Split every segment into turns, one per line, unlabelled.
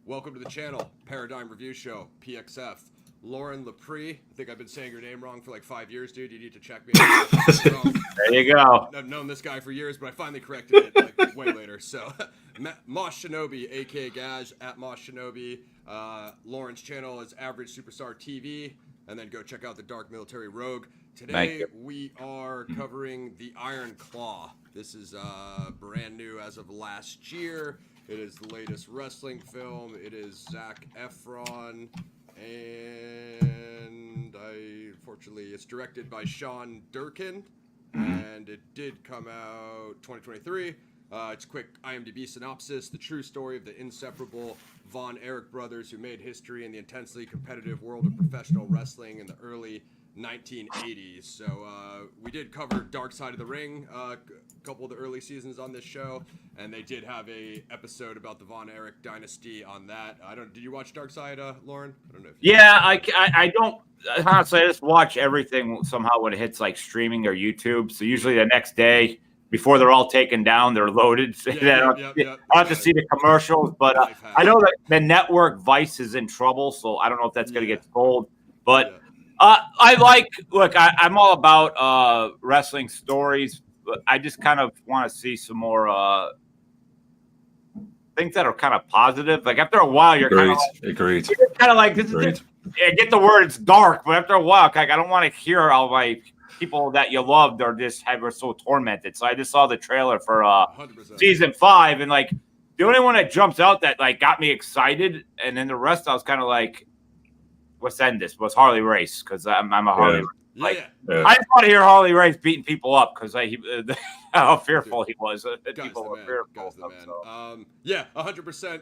Welcome to the channel, Paradigm Review Show, PXF. Loren, Lepre, I think I've been saying your name wrong for like 5 years, dude. You need to check me out.
There you go.
I've known this guy for years, but I finally corrected it like way later. So, Moss Shinobi, aka Gaj, at Moss Shinobi. Loren's channel is Average Superstar TV. And then go check out the Dark Military Rogue. Today we are covering the Iron Claw. This is brand new as of last year. It is the latest wrestling film. It is Zac Efron, and unfortunately it's directed by Sean Durkin, and it did come out 2023. It's a quick IMDb synopsis: the true story of the inseparable Von Erich brothers who made history in the intensely competitive world of professional wrestling in the early 1980s. So we did cover Dark Side of the Ring a couple of the early seasons on this show, and they did have a episode about the Von Erich dynasty on that. Did you watch Dark Side, Loren? I don't know if you
I don't honestly. I just watch everything somehow when it hits like streaming or YouTube. So usually the next day, before they're all taken down, they're loaded. I have to see the commercials, but I know that the network Vice is in trouble, so I don't know if that's going to get sold. But I'm all about wrestling stories, but I just kind of want to see some more things that are kind of positive. Like after a while, you're kind of like this is I get the word it's dark, but after a while, like I don't want to hear all my people that you loved are so tormented. So I just saw the trailer for 100%. Season 5, and like the only one that jumps out that like got me excited, and then the rest I was kind of like, "What's end this?" Was Harley Race, because I'm a Harley. I just want to hear Harley Race beating people up because how fearful he was. People were fearful.
100%.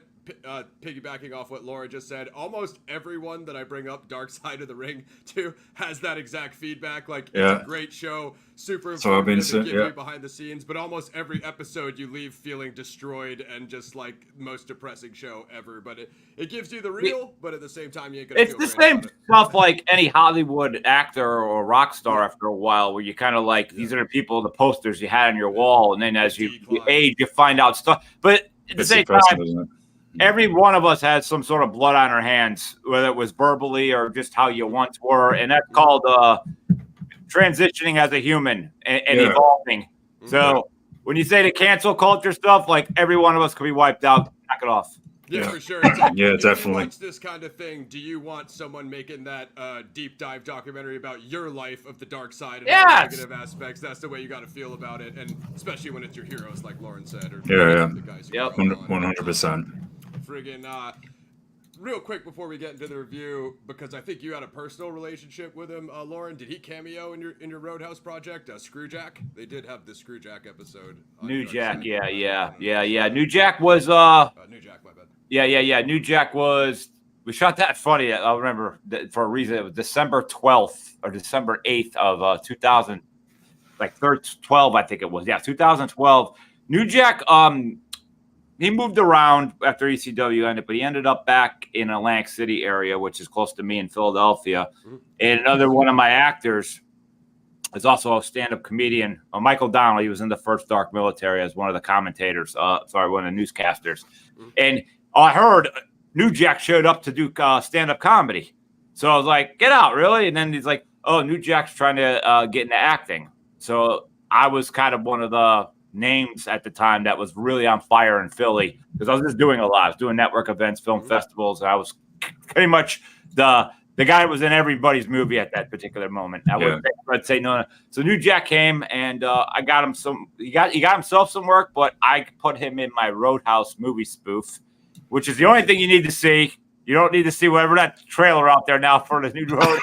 Piggybacking off what Laura just said, almost everyone that I bring up Dark Side of the Ring to has that exact feedback. Like, it's a great show, super informative, give you behind the scenes, but almost every episode you leave feeling destroyed and just like most depressing show ever. But it gives you the real, but at the same time you ain't gonna feel
the same stuff like any Hollywood actor or rock star after a while, where you kind of like these are the people, the posters you had on your wall, and then as you age, you find out stuff. But at the same time, every one of us has some sort of blood on our hands, whether it was verbally or just how you once were, and that's called transitioning as a human and evolving. So when you say the cancel culture stuff, like every one of us could be wiped out. Knock it off.
Yeah, for sure. Like,
definitely.
If you watch this kind of thing, do you want someone making that deep dive documentary about your life of the dark side and all the negative aspects? That's the way you got to feel about it, and especially when it's your heroes, like Loren said. Or the guys
100%.
Friggin', real quick before we get into the review, because I think you had a personal relationship with him, Loren. Did he cameo in your Roadhouse project, Screwjack? They did have the Screwjack episode.
New Jack, New Jack was
New Jack, my bad.
New Jack was. We shot that funny. I'll remember for a reason. It was December 12th or December 8th of 2000, like 12, I think it was. Yeah, 2012. New Jack. He moved around after ECW ended, but he ended up back in Atlantic City area, which is close to me in Philadelphia. And another one of my actors is also a stand-up comedian, Michael Donnelly. He was in the first Dark Military as one of the commentators. One of the newscasters. And I heard New Jack showed up to do stand-up comedy. So I was like, get out, really? And then he's like, oh, New Jack's trying to get into acting. So I was kind of one of the names at the time that was really on fire in Philly because I was just doing a lot. I was doing network events, film festivals, and I was pretty much the guy that was in everybody's movie at that particular moment. I'd say no. So New Jack came, and I got him some. He got himself some work, but I put him in my Roadhouse movie spoof, which is the only thing you need to see. You don't need to see whatever that trailer out there now for the new Roadhouse.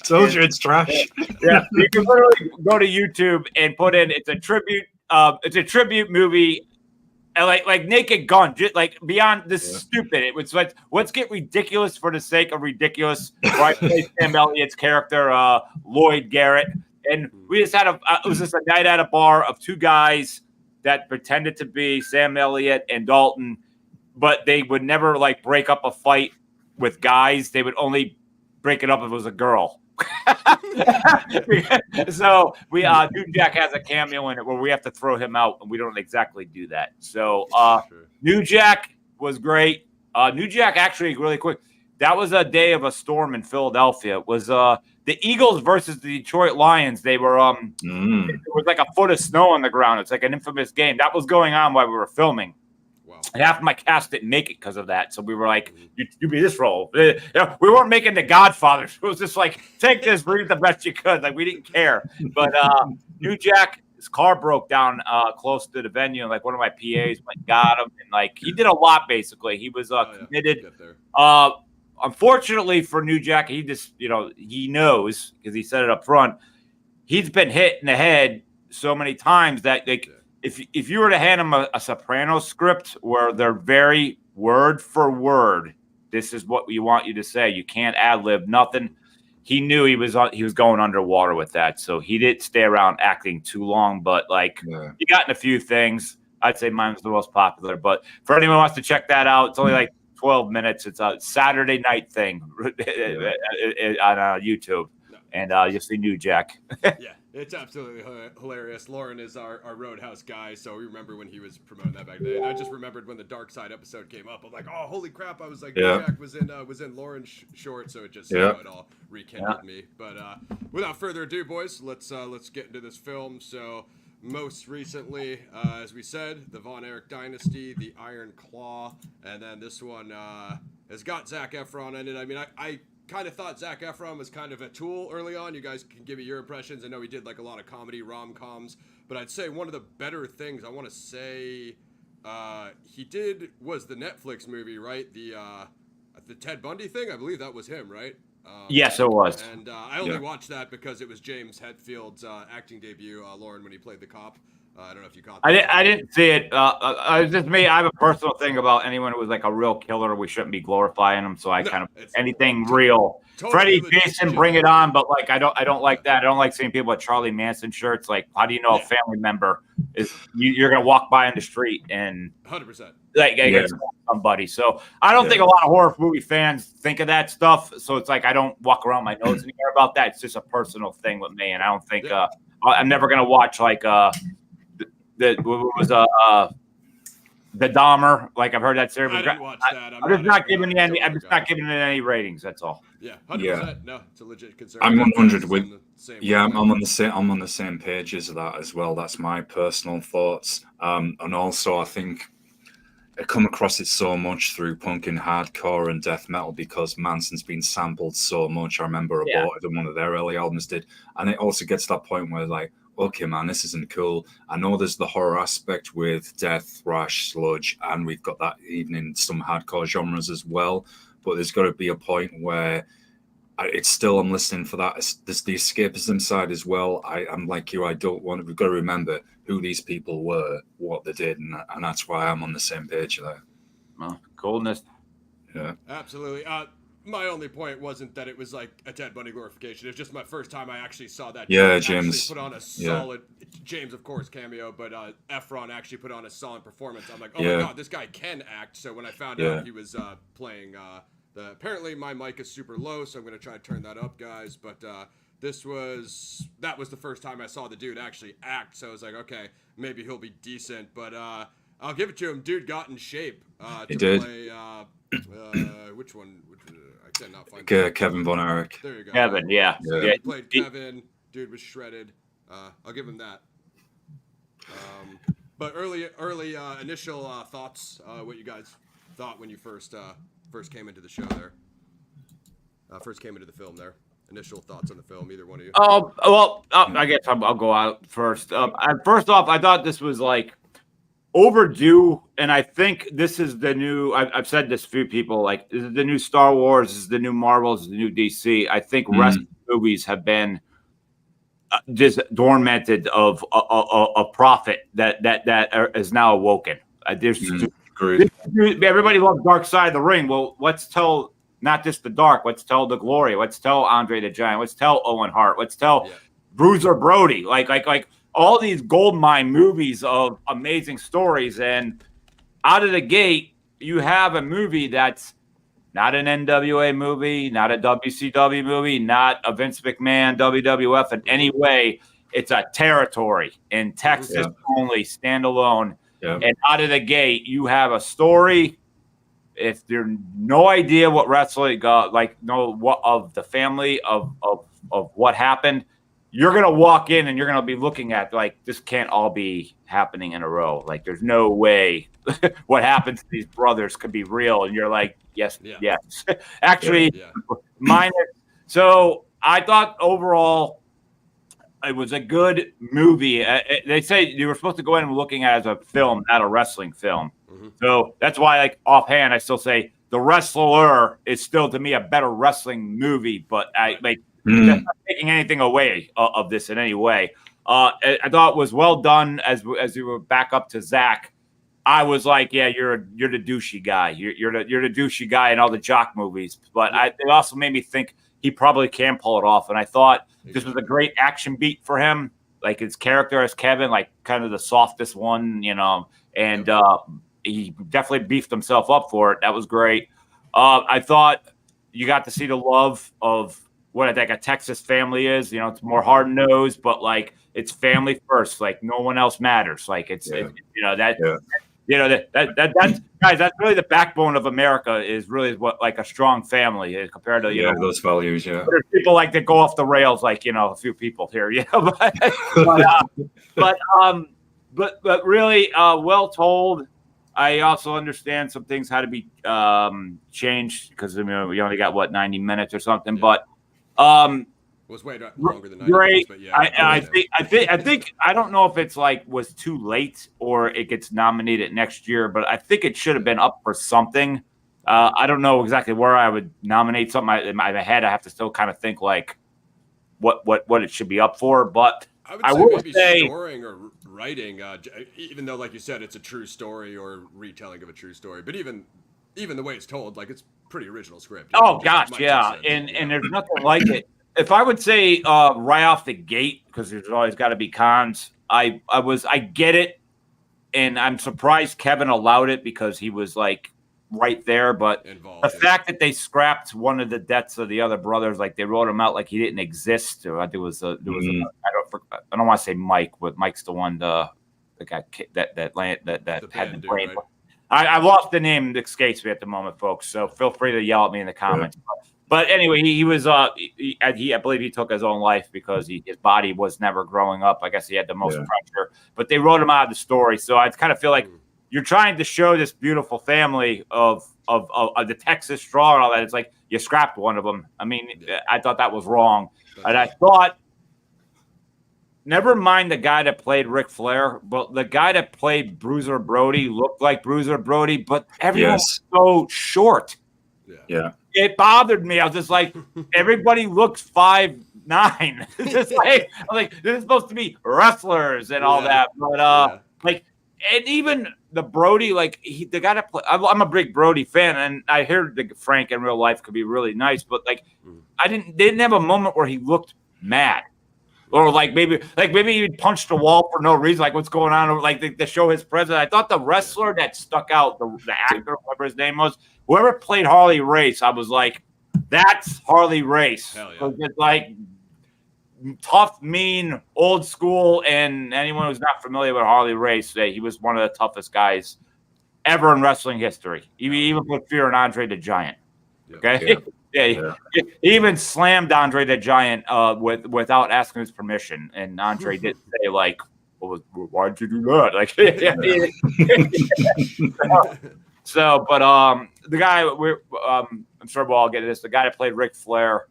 Told you it's trash.
Yeah, you can literally go to YouTube and put in. It's a tribute. It's a tribute movie, like Naked Gun, just like beyond this stupid. It was like, let's get ridiculous for the sake of ridiculous. Right, Sam Elliott's character, Lloyd Garrett, and we just had it was just a night at a bar of two guys that pretended to be Sam Elliott and Dalton, but they would never like break up a fight with guys. They would only break it up if it was a girl. So New Jack has a cameo in it where we have to throw him out, and we don't exactly do that. So New Jack was great. New Jack, actually, really quick. That was a day of a storm in Philadelphia. It was the Eagles versus the Detroit Lions. They were it was like a foot of snow on the ground. It's like an infamous game. That was going on while we were filming.
Wow.
Half of my cast didn't make it because of that. So we were like, you be this role. We weren't making The Godfather. It was just like, take this, read the best you could. Like, we didn't care. But New Jack, his car broke down close to the venue. And like one of my PAs went and got him. And like, he did a lot, basically. He was committed. Unfortunately for New Jack, he just, he knows, because he said it up front, he's been hit in the head so many times that if you were to hand him a Sopranos script where they're very word for word, this is what we want you to say. You can't ad-lib nothing. He knew he was going underwater with that, so he didn't stay around acting too long. But he got in a few things. I'd say mine was the most popular. But for anyone who wants to check that out, it's only like 12 minutes. It's a Saturday night thing on YouTube, and you'll see New Jack.
Yeah, it's absolutely hilarious. Loren is our Roadhouse guy, so we remember when he was promoting that back then. And I just remembered when the Dark Side episode came up. I'm like, oh, holy crap! I was like, New Jack was in Loren's short, so it just it all rekindled me. But without further ado, boys, let's get into this film. So. Most recently, as we said, the Von Erich dynasty, the Iron Claw, and then this one has got Zac Efron in it. I mean, I kind of thought Zac Efron was kind of a tool early on. You guys can give me your impressions. I know he did like a lot of comedy rom-coms, but I'd say one of the better things I want to say he did was the Netflix movie, right? The Ted Bundy thing. I believe that was him, right?
Yes, it was.
And I only watched that because it was James Hetfield's acting debut, Loren, when he played the cop. I don't know if you caught that.
I didn't see it. Just me. I have a personal thing about anyone who was like a real killer. We shouldn't be glorifying them. So I kind of anything real. Freddie, Jason, bring it on. But like, I don't like that. I don't like seeing people with Charlie Manson shirts. Like, how do you know a family member is you're gonna walk by on the street and
100%.
Like somebody. So I don't think a lot of horror movie fans think of that stuff. So it's like I don't walk around my nose anymore about that. It's just a personal thing with me, and I don't think I'm never gonna watch like the Dahmer. Like I've heard that series.
I didn't watch that.
I'm just not giving it any. I'm just not giving it any ratings. That's all.
Yeah, 100%. No, it's a legit concern.
I'm 100 with. I'm on the same page as that as well. That's my personal thoughts. And also I think I come across it so much through punk and hardcore and death metal because Manson's been sampled so much. I remember Aborted and one of their early albums did, and it also gets to that point where like, okay, man, this isn't cool. I know there's the horror aspect with death, thrash, sludge, and we've got that even in some hardcore genres as well. But there's got to be a point where it's still, I'm listening for that. There's the escapism side as well. I'm like you. We've got to remember who these people were, what they did, and that's why I'm on the same page there.
Well, coolness.
Yeah, absolutely. My only point wasn't that it was like a Ted Bundy glorification. It was just my first time I actually saw that.
Yeah, James
put on a solid. James, of course, cameo, but Efron actually put on a solid performance. I'm like, oh my god, this guy can act. So when I found out he was playing. Apparently my mic is super low, so I'm gonna try to turn that up, guys. But that was the first time I saw the dude actually act. So I was like, okay, maybe he'll be decent. But I'll give it to him. Dude got in shape to play. Which one? I cannot find.
Kevin Von Erich.
There you go.
Kevin, yeah.
He played Kevin. Dude was shredded. I'll give him that. But early initial thoughts. What you guys thought when you first came into the show there. First came into the film there. Initial thoughts on the film, either one of you.
I guess I'll go out first. First off, I thought this was like overdue, and I think this is the new. I've said this to a few people. Like, this is the new Star Wars. This is the new Marvel. This is the new DC. I think wrestling movies have been just dormanted of a prophet that is now awoken. Everybody loves Dark Side of the Ring. Well, let's tell not just the Dark. Let's tell the Glory. Let's tell Andre the Giant. Let's tell Owen Hart. Let's tell Bruiser Brody. Like all these goldmine movies of amazing stories. And out of the gate, you have a movie that's not an NWA movie, not a WCW movie, not a Vince McMahon, WWF in any way. It's a territory in Texas only, standalone. Yeah. And out of the gate, you have a story. if there's no idea what wrestling know what of the family of what happened, you're gonna walk in and you're gonna be looking at like this can't all be happening in a row. Like there's no way what happens to these brothers could be real. And you're like, yes. Actually, mine. So I thought overall it was a good movie. They say you were supposed to go in and looking at it as a film, not a wrestling film. Mm-hmm. So that's why, like offhand, I still say The Wrestler is still to me a better wrestling movie. But I like that's not taking anything away of this in any way. I thought it was well done. As you were back up to Zac, I was like, yeah, you're the douchey guy. You're the douchey guy in all the jock movies. But it also made me think he probably can pull it off. And I thought this was a great action beat for him. Like his character as Kevin, like kind of the softest one, and he definitely beefed himself up for it. That was great. I thought you got to see the love of what I think a Texas family is. It's more hard nosed, but like it's family first. Like no one else matters. Like it's that's guys. That's really the backbone of America. Is really what like a strong family is compared to
those values. Yeah,
there's people like that go off the rails, like a few people here. But really well told. I also understand some things had to be changed because we only got 90 minutes or something, but.
Was way longer than 90
great.
Minutes, but
I think I don't know if it's like was too late or it gets nominated next year, but I think it should have been up for something. I don't know exactly where I would nominate something in my head. I have to still kind of think like what it should be up for, but
I would say maybe scoring or writing, even though like you said it's a true story or retelling of a true story, but even the way it's told, like it's pretty original script.
Oh gosh, yeah, and there's nothing like it. If I would say right off the gate, because there's always got to be cons, I get it, and I'm surprised Kevin allowed it because he was like right there. But the fact that they scrapped one of the deaths of the other brothers, like they wrote him out like he didn't exist. Or there was I don't want to say Mike, but Mike's the one the guy that had the brain. Right? I lost the name. It escapes me at the moment, folks. So feel free to yell at me in the comments. Yeah. But anyway, he was I believe he took his own life because his body was never growing up. I guess he had the most pressure. But they wrote him out of the story. So I kind of feel like you're trying to show this beautiful family of the Texas Straw and all that. It's like you scrapped one of them. I mean, I thought that was wrong. And I thought, never mind the guy that played Ric Flair, but the guy that played Bruiser Brody looked like Bruiser Brody, but everyone was so short.
Yeah.
It bothered me. I was just like, everybody looks 5'9". I'm like, this is supposed to be wrestlers and all that. But like, and even the Brody, like the guy that play, I'm a big Brody fan, and I heard Frank in real life could be really nice, but like, they didn't have a moment where he looked mad. Or like maybe he punched a wall for no reason, like what's going on, or like to show his presence. I thought the wrestler that stuck out, the actor, whatever his name was, whoever played Harley Race, I was like, that's Harley Race.
Hell yeah.
So just like tough, mean, old school, and anyone who's not familiar with Harley Race, he was one of the toughest guys ever in wrestling history. He even put fear in Andre the Giant. Okay. Yeah. Yeah, he even slammed Andre the Giant without asking his permission, and Andre did say like, "Why'd you do that?" Like, but the guy I'm sure we'll all get this. The guy that played Ric Flair,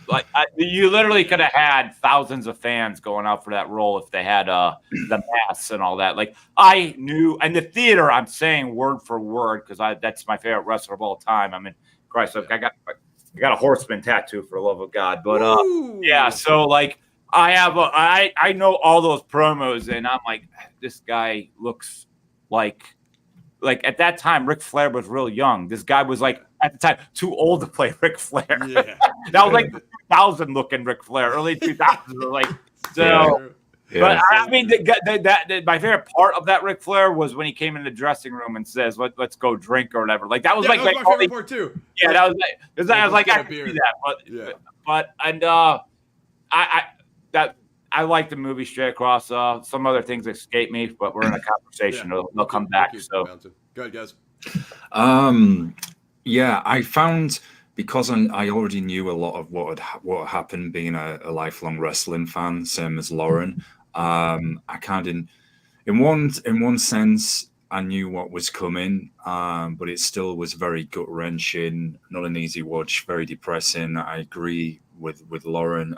like you literally could have had thousands of fans going out for that role if they had the masks and all that. Like I knew, and the theater, I'm saying word for word because that's my favorite wrestler of all time. I mean. Christ, I got a horseman tattoo for the love of God, but so like I know all those promos, and I'm like, this guy looks like at that time Ric Flair was real young. This guy was like at the time too old to play Ric Flair. Yeah. That was like 2000 looking Ric Flair, early 2000s. Like so. Yeah. But I mean, my favorite part of that Ric Flair was when he came in the dressing room and says, "Let's go drink" or whatever. Like that was like
my favorite part too.
Yeah, that was like I was like I can see that, but I like the movie straight across. Some other things escape me, but we're in a conversation. They'll come back. So
go ahead, guys.
Yeah, I found, because I already knew a lot of what had happened, being a lifelong wrestling fan, same as Loren. I kind of, in one sense, I knew what was coming, but it still was very gut wrenching, not an easy watch, very depressing. I agree with Loren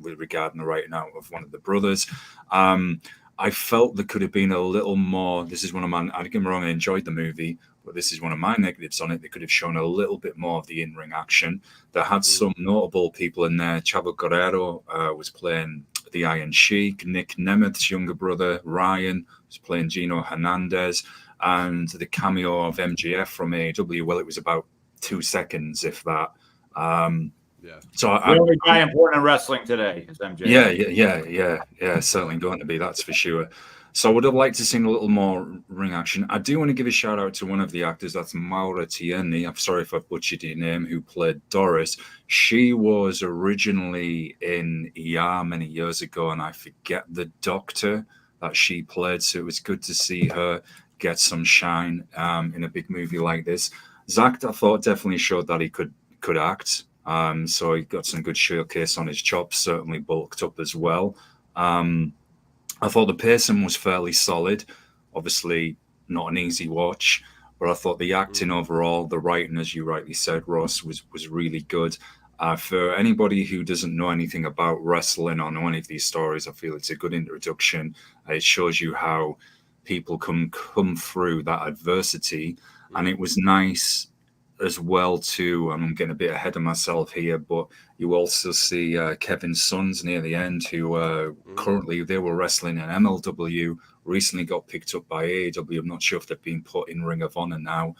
with regarding the writing out of one of the brothers. I felt there could have been a little more. This is one of my. I don't get me wrong, I enjoyed the movie, but this is one of my negatives on it. They could have shown a little bit more of the in-ring action. They had some notable people in there. Chavo Guerrero was playing the Iron Sheik. Nick Nemeth's younger brother, Ryan, was playing Gino Hernandez. And the cameo of MJF from AEW, well, it was about 2 seconds, if that. So
the only guy important in wrestling today is MJF.
Yeah, certainly going to be, that's for sure. So I would have liked to see a little more ring action. I do want to give a shout out to one of the actors, that's Maura Tierney. I'm sorry if I butchered your name, who played Doris. She was originally in ER many years ago, and I forget the doctor that she played. So it was good to see her get some shine in a big movie like this. Zac, I thought, definitely showed that he could act. So he got some good showcase on his chops, certainly bulked up as well. I thought the pacing was fairly solid. Obviously, not an easy watch, but I thought the acting overall, the writing, as you rightly said, Ross, was really good. For anybody who doesn't know anything about wrestling or know any of these stories, I feel it's a good introduction. It shows you how people come through that adversity, and it was nice as well too. I'm getting a bit ahead of myself here, but you also see Kevin's sons near the end, who currently they were wrestling in MLW, recently got picked up by AEW. I'm not sure if they've been put in Ring of Honor now.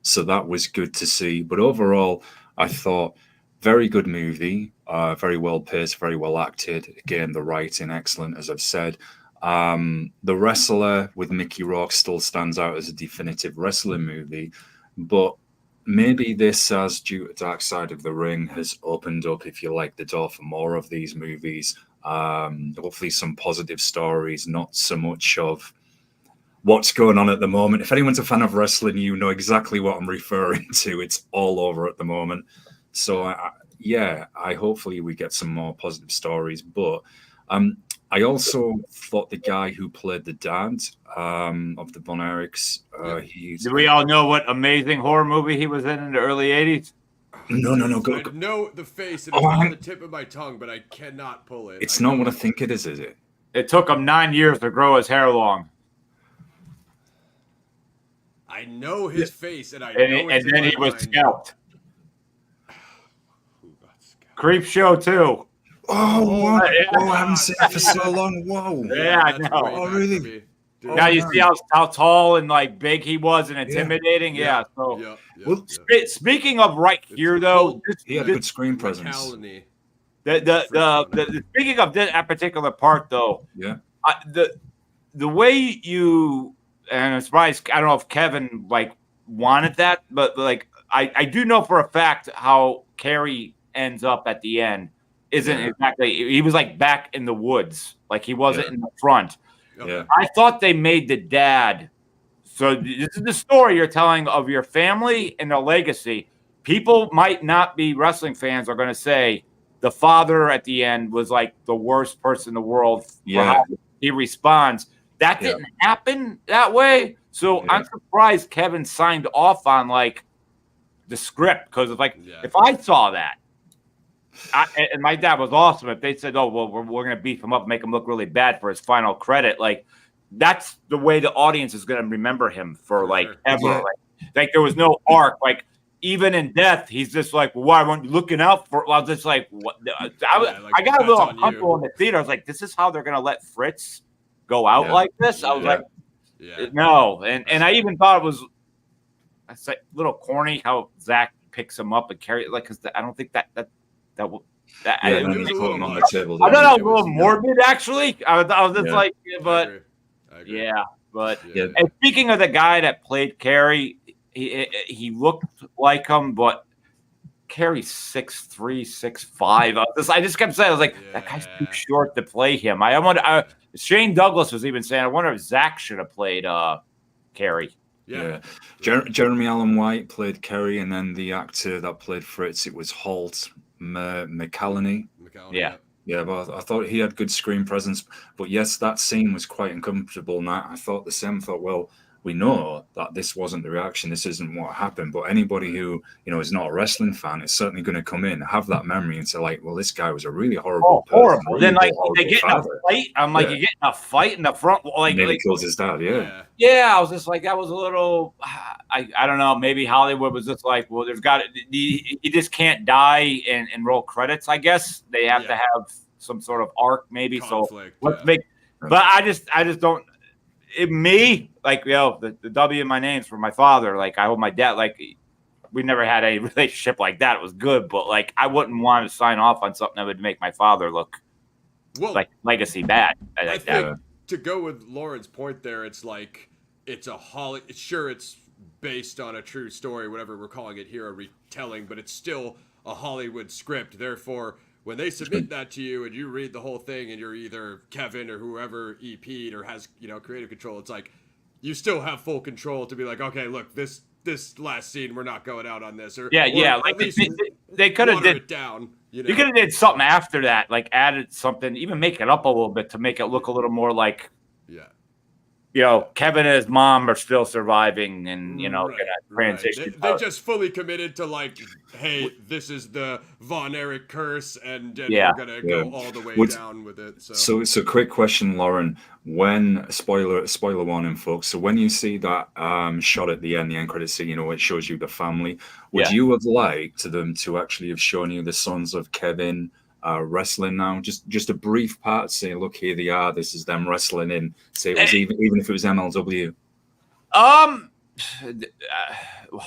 So that was good to see. But overall, I thought very good movie, very well paced, very well acted. Again, the writing excellent, as I've said. The Wrestler with Mickey Rourke still stands out as a definitive wrestling movie, but maybe this, as due to Dark Side of the Ring, has opened up, if you like, the door for more of these movies. Hopefully some positive stories, not so much of what's going on at the moment. If anyone's a fan of wrestling, you know exactly what I'm referring to. It's all over at the moment. So, I hopefully we get some more positive stories. But I also thought the guy who played the dad of the Von Erichs,
do we all know what amazing horror movie he was in the early 80s?
No. Go.
I know the face. It's on the tip of my tongue, but I cannot pull it.
It's not what I think it is it?
It took him 9 years to grow his hair long.
I know his face, and
and then he was scalped. Creep Show 2.
Oh, I haven't seen it for so long. Whoa.
Yeah, I know.
Oh, really?
Now you see how tall and like big he was and intimidating. Yeah. So, speaking of right here though,
he had a good screen presence.
The speaking of that particular part though, the way you, and I'm surprised, I don't know if Kevin like wanted that, but like I do know for a fact how Carrie ends up at the end. Isn't exactly, he was like back in the woods, like he wasn't in the front.
Yeah.
I thought they made the dad. So this is the story you're telling of your family and their legacy. People might not be wrestling fans are going to say the father at the end was like the worst person in the world. For how he responds. That didn't happen that way. So I'm surprised Kevin signed off on like the script, because if I saw that, and my dad was awesome. If they said, "Oh, well, we're going to beef him up, make him look really bad for his final credit," like that's the way the audience is going to remember him for like ever. Like there was no arc. Like even in death, he's just like, well, "Why weren't you looking out for?" I was just like, "What?" I got a little uncomfortable in the theater. I was like, "This is how they're going to let Fritz go out like this?" I was like, "No," and I even thought it was a little corny how Zac picks him up and carry it, like, because I don't think that. I thought that was a little morbid, actually. I was just like, but I agree. And speaking of the guy that played Carrie, he looked like him, but Carrie's 6'3", 6'5". I just kept saying, I was like, that guy's too short to play him. Shane Douglas was even saying, I wonder if Zac should have played Carrie.
Yeah.
Jeremy Allen White played Kerry, and then the actor that played Fritz, it was Holt McCallany.
Yeah.
Yeah, but I thought he had good screen presence. But yes, that scene was quite uncomfortable. And I thought the same. Thought, well, we know that this wasn't the reaction. This isn't what happened. But anybody who, is not a wrestling fan is certainly going to come in, have that memory, and say, like, well, this guy was a really horrible person.
Horrible.
Really
Then, like, they
horrible
get in a
father.
fight. I'm like, you get in a fight in the front. Like,
Maybe kills his dad. Yeah.
Yeah, I was just like, that was a little. I don't know. Maybe Hollywood was just like, well, there's got he just can't die and roll credits. I guess they have to have some sort of arc, maybe.
Conflict,
so let's make. But I just don't. The W in my name's for my father. Like, I hope my dad. Like, we never had a relationship like that. It was good, but like, I wouldn't want to sign off on something that would make my father look like legacy bad.
I think to go with Loren's point there, it's like it's it's based on a true story, whatever we're calling it here, a retelling, but it's still a Hollywood script. Therefore, when they submit that to you and you read the whole thing and you're either Kevin or whoever EP'd or has, creative control, it's like you still have full control to be like, okay, look, this last scene, we're not going out on this. Or
like they could have did
it down.
You could have did something after that, like added something, even make it up a little bit to make it look a little more like, Kevin and his mom are still surviving, and gonna transition.
They just fully committed to like, hey, this is the Von Erich curse, and we're gonna go all the way down with it.
So quick question, Loren. When spoiler warning, folks. So when you see that shot at the end credits scene, it shows you the family. Would you have liked them to actually have shown you the sons of Kevin wrestling now? Just a brief part, say, look, here they are, this is them wrestling in, say it was even if it was MLW.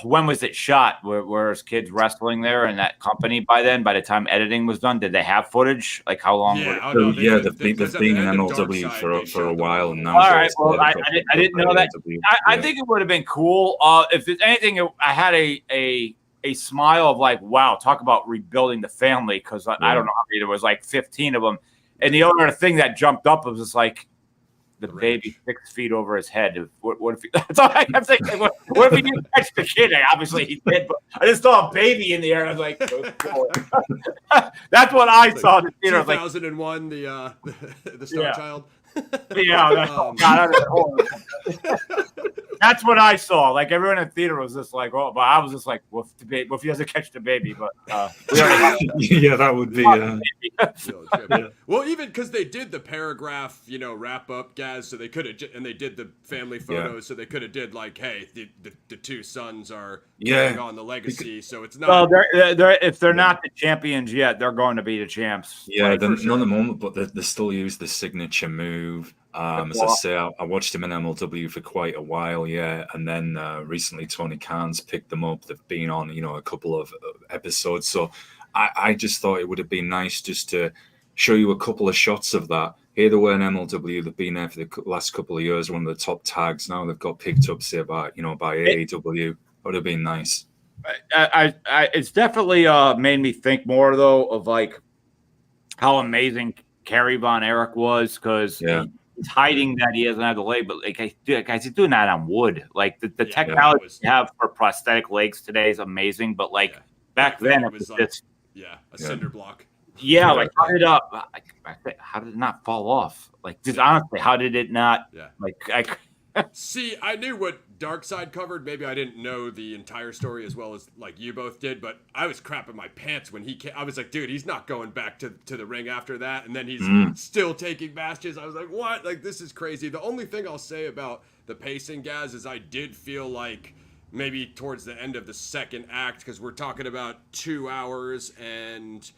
When was it shot? Were his kids wrestling there in that company by then? By the time editing was done, did they have footage? Like, how long?
They've been in MLW for a while, and now.
All right, well, I didn't know that. I think it would have been cool. If there's anything, I had a smile of like, wow, talk about rebuilding the family, because I don't know how many, there was like 15 of them. And the other thing that jumped up was just like the baby 6 feet over his head. What if that's all I kept thinking? What if he didn't catch the kid? Obviously he did, but I just saw a baby in the air. I was like, oh, that's what I saw in the theater.
2001, the Star Child.
That's what I saw. Like, everyone in the theater was just like, oh, but I was just like, well, if he doesn't catch the baby, but we already
that would be.
Well, even because they did the paragraph, wrap up, Gaz, so they could have, and they did the family photos, so they could have did like, hey, the two sons are carrying on the legacy, so it's not.
Well, if they're not the champions yet, they're going to be the champs.
Yeah, not at the moment, but they still use the signature move. As I say, I watched him in MLW for quite a while, and then recently Tony Khan's picked them up. They've been on, a couple of episodes, so I just thought it would have been nice just to show you a couple of shots of that. Here they were in MLW, they've been there for the last couple of years, one of the top tags. Now they've got picked up, say, by AEW. It would have been nice.
It's definitely made me think more, though, of like how amazing Kerry Von Erich was, because he's hiding that he doesn't have the leg, but like, guys, he's doing that on wood. Like, the technology you have for prosthetic legs today is amazing, but like back then it was like, just
a cinder block.
Yeah, like how did it not fall off? Like, just honestly, how did it not?
Yeah.
Like,
See, I knew what Darkseid covered. Maybe I didn't know the entire story as well as like you both did, but I was crapping my pants when he came. I was like, dude, he's not going back to the ring after that. And then he's still taking matches. I was like, what? Like, this is crazy. The only thing I'll say about the pacing, Gaz, is I did feel like maybe towards the end of the second act, because we're talking about 2 hours and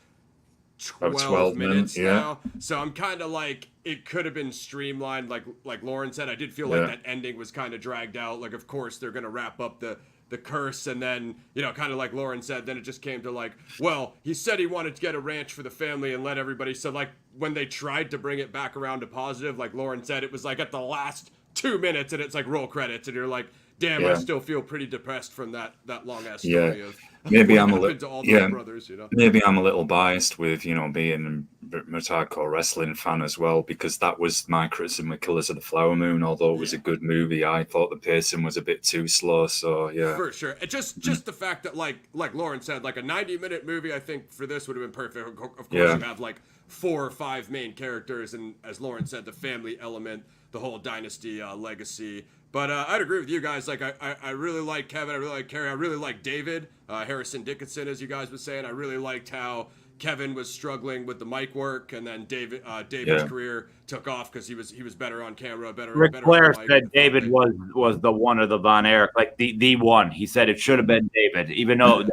12 minutes now. So I'm kind of like, it could have been streamlined, like Loren said. I did feel like that ending was kind of dragged out. Like, of course they're going to wrap up the curse, and then, kind of like Loren said, then it just came to like, well, he said he wanted to get a ranch for the family and let everybody. So like, when they tried to bring it back around to positive, like Loren said, it was like at the last 2 minutes, and it's like roll credits, and you're like, damn, I still feel pretty depressed from that long ass story of
maybe I'm a little
brothers,
Maybe I'm a little biased with being much hardcore wrestling fan as well, because that was my criticism of Killers of the Flower Moon. Although it was a good movie, I thought the pacing was a bit too slow. So yeah,
for sure. And just the fact that like Loren said, like a 90-minute movie, I think for this would have been perfect. Of course, you have like 4 or 5 main characters, and as Loren said, the family element, the whole dynasty legacy. But I'd agree with you guys. Like I really like Kevin. I really like Kerry. I really like David Harrison Dickinson, as you guys were saying. I really liked how Kevin was struggling with the mic work, and then David's career took off because he was better on camera.
Ric Flair said David was the one of the Von Erich, like the one. He said it should have been David, even though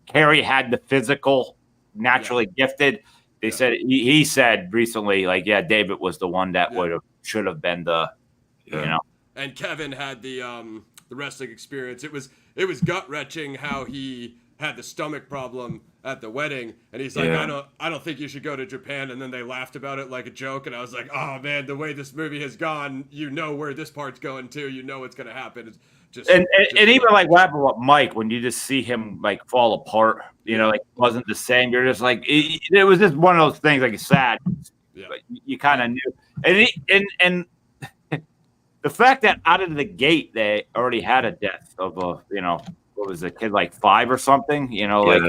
Kerry had the physical, naturally gifted. They said he said recently, like, David was the one that should have been the, you know.
And Kevin had the wrestling experience. It was gut wrenching how he had the stomach problem at the wedding, and he's like, I don't think you should go to Japan. And then they laughed about it like a joke, and I was like, oh man, the way this movie has gone, you know where this part's going to, you know what's going to happen. It's just and
even like what happened with Mike, when you just see him like fall apart, you know, like it wasn't the same. You're just like, it was just one of those things, like it's sad. But you kind of knew, and the fact that out of the gate they already had a death of a, you know, what was the kid, like 5 or something, you know, like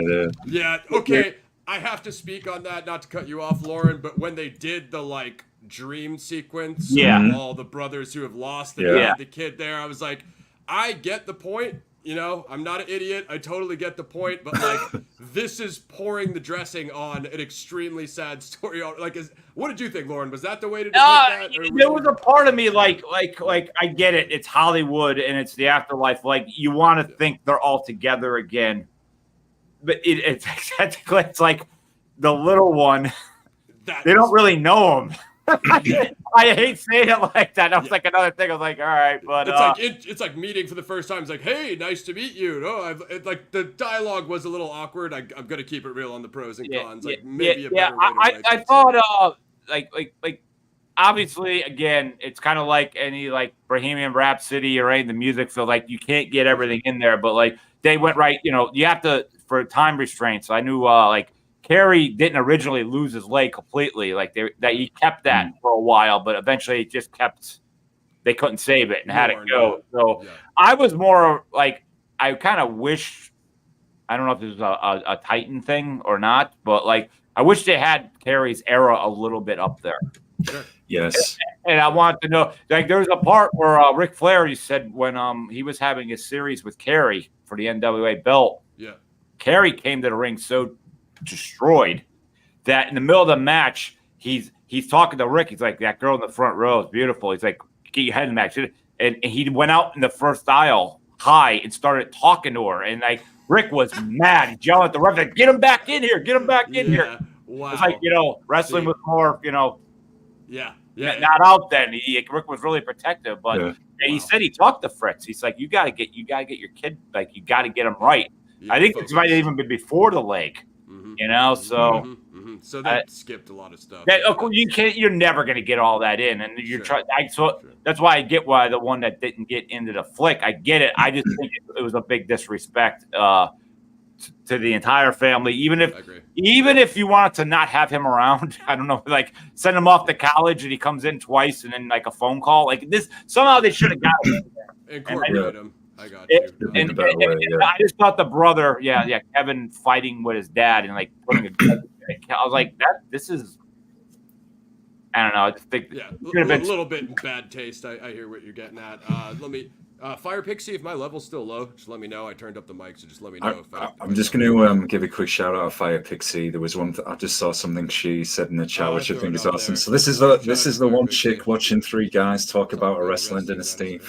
okay. I have to speak on that, not to cut you off, Loren, but when they did the like dream sequence, of all the brothers who have lost, the kid there, I was like, I get the point. You know, I'm not an idiot. I totally get the point, but like, this is pouring the dressing on an extremely sad story. Like, what did you think, Loren? Was that the way to depict that?
There was a part of me like I get it. It's Hollywood and it's the afterlife. Like, you want to think they're all together again, but it's like the little one. They don't really know him. I hate saying it like that. That was like another thing. I was like, all right, but
it's like meeting for the first time. It's like, hey, nice to meet you. No, like the dialogue was a little awkward. I'm gonna keep it real on the pros and cons. Like maybe a better way to write
I thought like obviously again, it's kind of like any like Bohemian Rhapsody or any of the music feel like you can't get everything in there, but like they went right. You know, you have to for time restraints. I knew like. Kerry didn't originally lose his leg completely. Like that he kept that for a while, but eventually it just kept. They couldn't save it and had it go. So I was more like I kind of wish. I don't know if this was a Titan thing or not, but like I wish they had Kerry's era a little bit up there.
Sure.
Yes.
And I wanted to know, like, there's a part where Ric Flair, he said when he was having a series with Kerry for the NWA belt.
Yeah.
Kerry came to the ring so destroyed that in the middle of the match he's talking to Rick. He's like, that girl in the front row is beautiful. He's like, get your head in the match, and he went out in the first aisle high and started talking to her, and like Rick was mad. He yelled at the ref, like, get him back in here, here.
Wow.
It's like, you know, wrestling was more, you know, not out then. Rick was really protective, but he said he talked to Fritz. He's like, you gotta get your kid, like, you gotta get him right. I think this might have even been before the leg. You know, so
so that skipped a lot of stuff.
You're never going to get all that in, and you're trying. That's why I get why the one that didn't get into the flick. I get it. I just think it was a big disrespect to the entire family. Even if you wanted to not have him around, I don't know, like send him off to college and he comes in twice and then like a phone call like this. Somehow they should have got him there.
Incorporate him. I got you.
And I just thought the brother, Kevin fighting with his dad and like putting I was like, this is, I don't know. I think
a little bit in bad taste. I hear what you're getting at. Let me Fire Pixie, if my level's still low, just let me know. I turned up the mic, so just let me know.
I'm just going to give a quick shout out to Fire Pixie. There was one I just saw something she said in the chat, which I think is awesome. So this is the one chick watching 3 guys talk about a wrestling dynasty.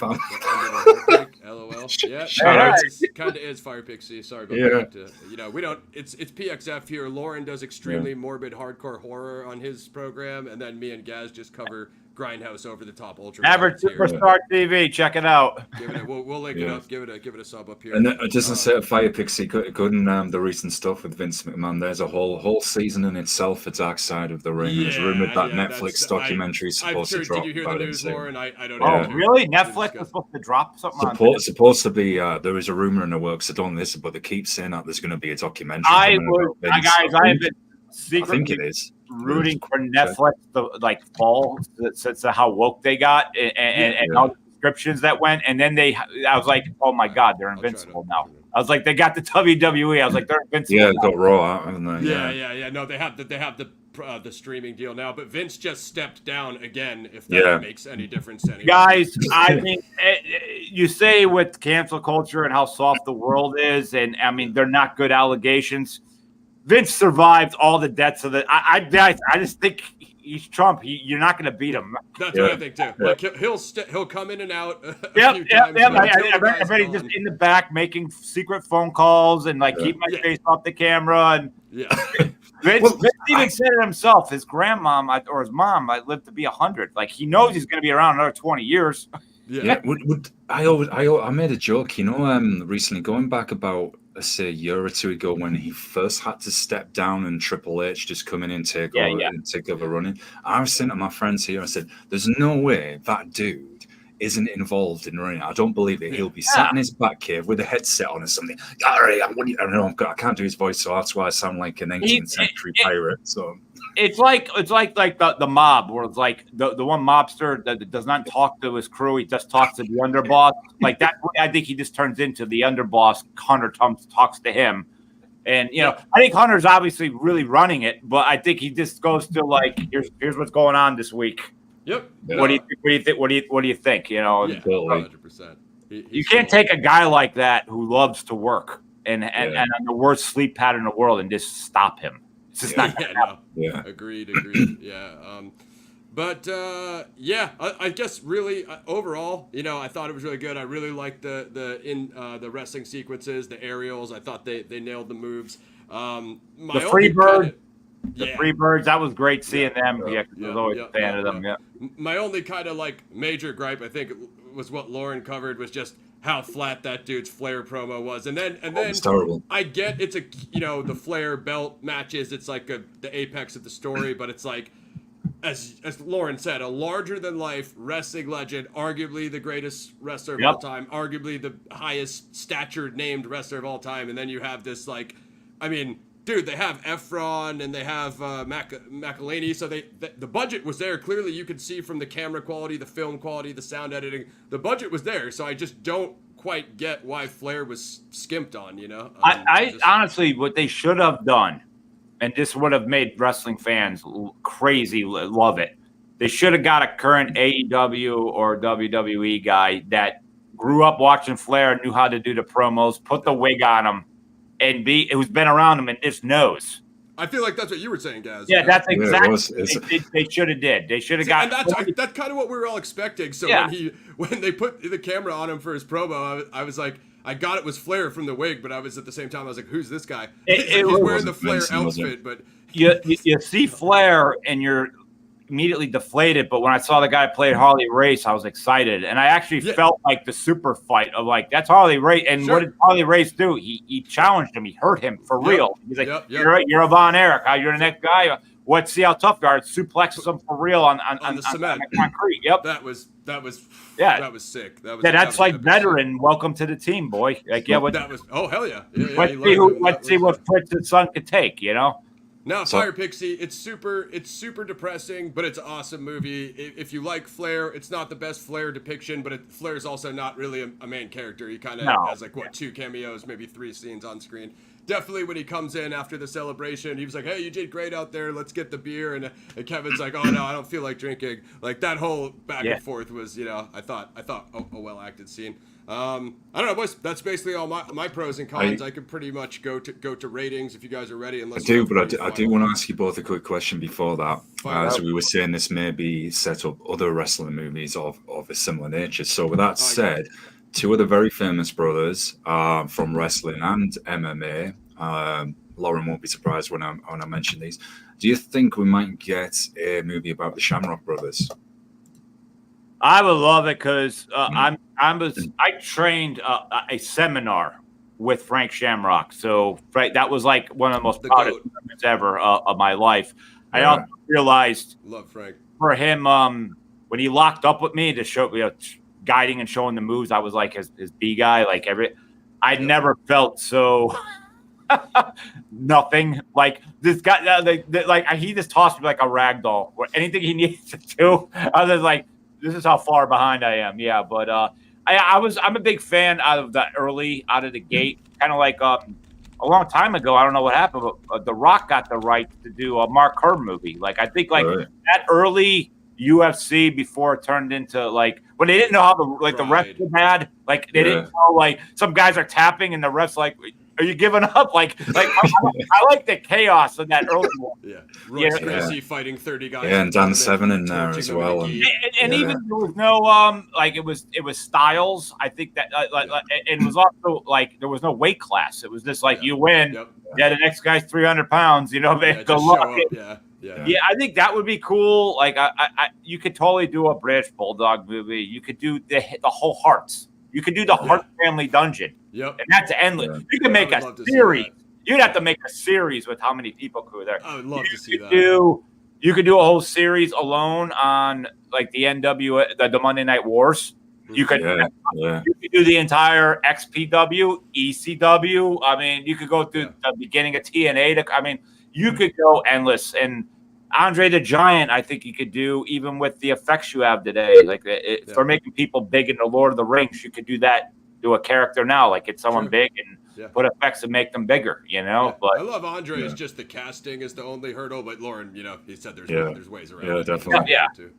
LOL. Yeah, it kind of is Fire Pixie. Sorry about that. You know, we don't. It's PXF here. Loren does extremely morbid hardcore horror on his program, and then me and Gaz just cover Grindhouse over the top ultra.
Average Superstar TV, check it out.
We'll link it up. Give it a sub up here.
And it doesn't say Fire Pixie. Couldn't the recent stuff with Vince McMahon? There's a whole season in itself. A Dark Side of the Ring. It's rumored that Netflix documentary is supposed to drop.
Did you hear the news, Loren? I don't know.
Oh, really? Netflix was supposed to drop something.
Supposed to be. There is a rumor in the works. I don't listen, but they keep saying that there's going to be a documentary.
I haven't.
I think it is.
rooting for Netflix to like fall since how woke they got and all the descriptions that went. And then I was like, oh my God, they're invincible now. I was like, they got the WWE. I was like, they're invincible.
Yeah,
now.
got Raw out, haven't they?
Yeah. No, they have the streaming deal now, but Vince just stepped down again. If that makes any difference to anyone.
Guys, I mean, you say with cancel culture and how soft the world is, and I mean, they're not good allegations. Vince survived all the debts of the. I just think he's Trump. You're not going to beat him.
That's what I think too. Like he'll come in and out.
I bet he's just in the back making secret phone calls and like keep my face off the camera and. Vince even said it himself. His grandma or his mom might live to be 100. Like he knows he's going to be around another 20 years.
I made a joke, recently going back about say a year or two ago when he first had to step down and Triple H just coming in take over running. I was saying to my friends here, I said, "There's no way that dude isn't involved in running. I don't believe it. He'll be sat in his back cave with a headset on or something. I can't do his voice, so that's why I sound like an 18th century pirate." So
it's like the mob, where it's like the one mobster that does not talk to his crew. He just talks to the underboss. Like that, I think he just turns into the underboss. Hunter talks to him, and I think Hunter's obviously really running it, but I think he just goes to like, here's what's going on this week.
Yep.
What do you think? What do you think?
100%.
You can't take a guy like that who loves to work and on the worst sleep pattern in the world and just stop him. It's just not.
Agreed. Yeah. I guess really overall, I thought it was really good. I really liked the wrestling sequences, the aerials. I thought they nailed the moves.
The Freebird. Freebirds, that was great seeing them. I was always a fan of them. Yeah.
My only kind of like major gripe, I think, was what Loren covered, was just how flat that dude's Flair promo was, and then
it's terrible.
I get it's the Flair belt matches. It's like the apex of the story, but it's like, as Loren said, a larger than life wrestling legend, arguably the greatest wrestler of all time, arguably the highest statured named wrestler of all time, and then you have this dude, they have Efron and they have McElhaney, so the budget was there. Clearly, you could see from the camera quality, the film quality, the sound editing, the budget was there. So I just don't quite get why Flair was skimped on.
I honestly, what they should have done, and this would have made wrestling fans crazy, love it. They should have got a current AEW or WWE guy that grew up watching Flair, knew how to do the promos, put the wig on him. And who's been around him and just knows.
I feel like that's what you were saying, Gaz.
Yeah, that's exactly what they should have did. They should have got.
And that's kind of what we were all expecting. So when they put the camera on him for his promo, I was like, I got it was Flair from the wig, but I was at the same time I was like, who's this guy? He's wearing the Flair outfit, but
you see Flair and you're immediately deflated. But when I saw the guy play Harley Race, I was excited, and I actually felt like the super fight of like, that's Harley Race. And what did Harley Race do? He challenged him. He hurt him for real. He's like, you're a Von Erich. You're the next guy. See how tough you are. Suplexes him for real on the cement, on the concrete. Yep.
That was sick.
That's like veteran. Welcome to the team, boy. Like
that was. Oh hell yeah.
Let's see what Fritz's son could take.
Now, Fire Pixie, it's super depressing, but it's an awesome movie. If you like Flair, it's not the best Flair depiction, but Flair's also not really a main character. He kind of has like 2 cameos, maybe 3 scenes on screen. Definitely when he comes in after the celebration, he was like, "Hey, you did great out there. Let's get the beer." And Kevin's like, "Oh no, I don't feel like drinking." Like that whole back and forth was, I thought a well acted scene. I don't know, boys. That's basically all my pros and cons. I could pretty much go to ratings if you guys are ready. Unless I
do want to ask you both a quick question before that. As we were saying, this may be set up other wrestling movies of a similar nature. So with that said, 2 of the very famous brothers from wrestling and MMA. Loren won't be surprised when I mention these. Do you think we might get a movie about the Shamrock Brothers?
I would love it because I trained a seminar with Frank Shamrock, so that was like one of the most proudest moments ever of my life. I also realized,
love Frank,
for him when he locked up with me to show guiding and showing the moves, I was like his B guy, like I never felt so Nothing. Like this guy, like he just tossed me like a rag doll. Or anything he needs to do, I was like, this is how far behind I am. Yeah, but I'm a big fan out of the gate, kind of like a long time ago. I don't know what happened, but The Rock got the right to do a Mark Kerr movie. Like I think that early UFC before it turned into like when they didn't know how the refs were bad, like they didn't know like some guys are tapping and the refs like, are you giving up? Like I like the chaos of that early one.
Yeah, Royce Gracie fighting 30 guys.
Yeah, and Dan Severn in there as well.
And even there was no like it was Styles. I think that and it was also like there was no weight class. It was just like you win. Yep. Yeah, the next guy's 300 pounds. You know, man, good luck. Yeah, I think that would be cool. Like you could totally do a British Bulldog movie. You could do the whole Hearts. You could do the Hart Family Dungeon. Yep. And that's endless. Yeah. You can make a series. You'd have to make a series with how many people could there.
I would love to see that.
You could do a whole series alone on like the NWA, the Monday Night Wars. You could, you could do the entire XPW, ECW. I mean, you could go through the beginning of TNA. You could go endless. And Andre the Giant, I think you could do even with the effects you have today. Like for making people big in the Lord of the Rings, you could do that. Do a character now, like get someone big and put effects and make them bigger. You know, but
I love Andre. It's just the casting is the only hurdle. But Loren, you know, he said there's ways around.
Yeah, definitely.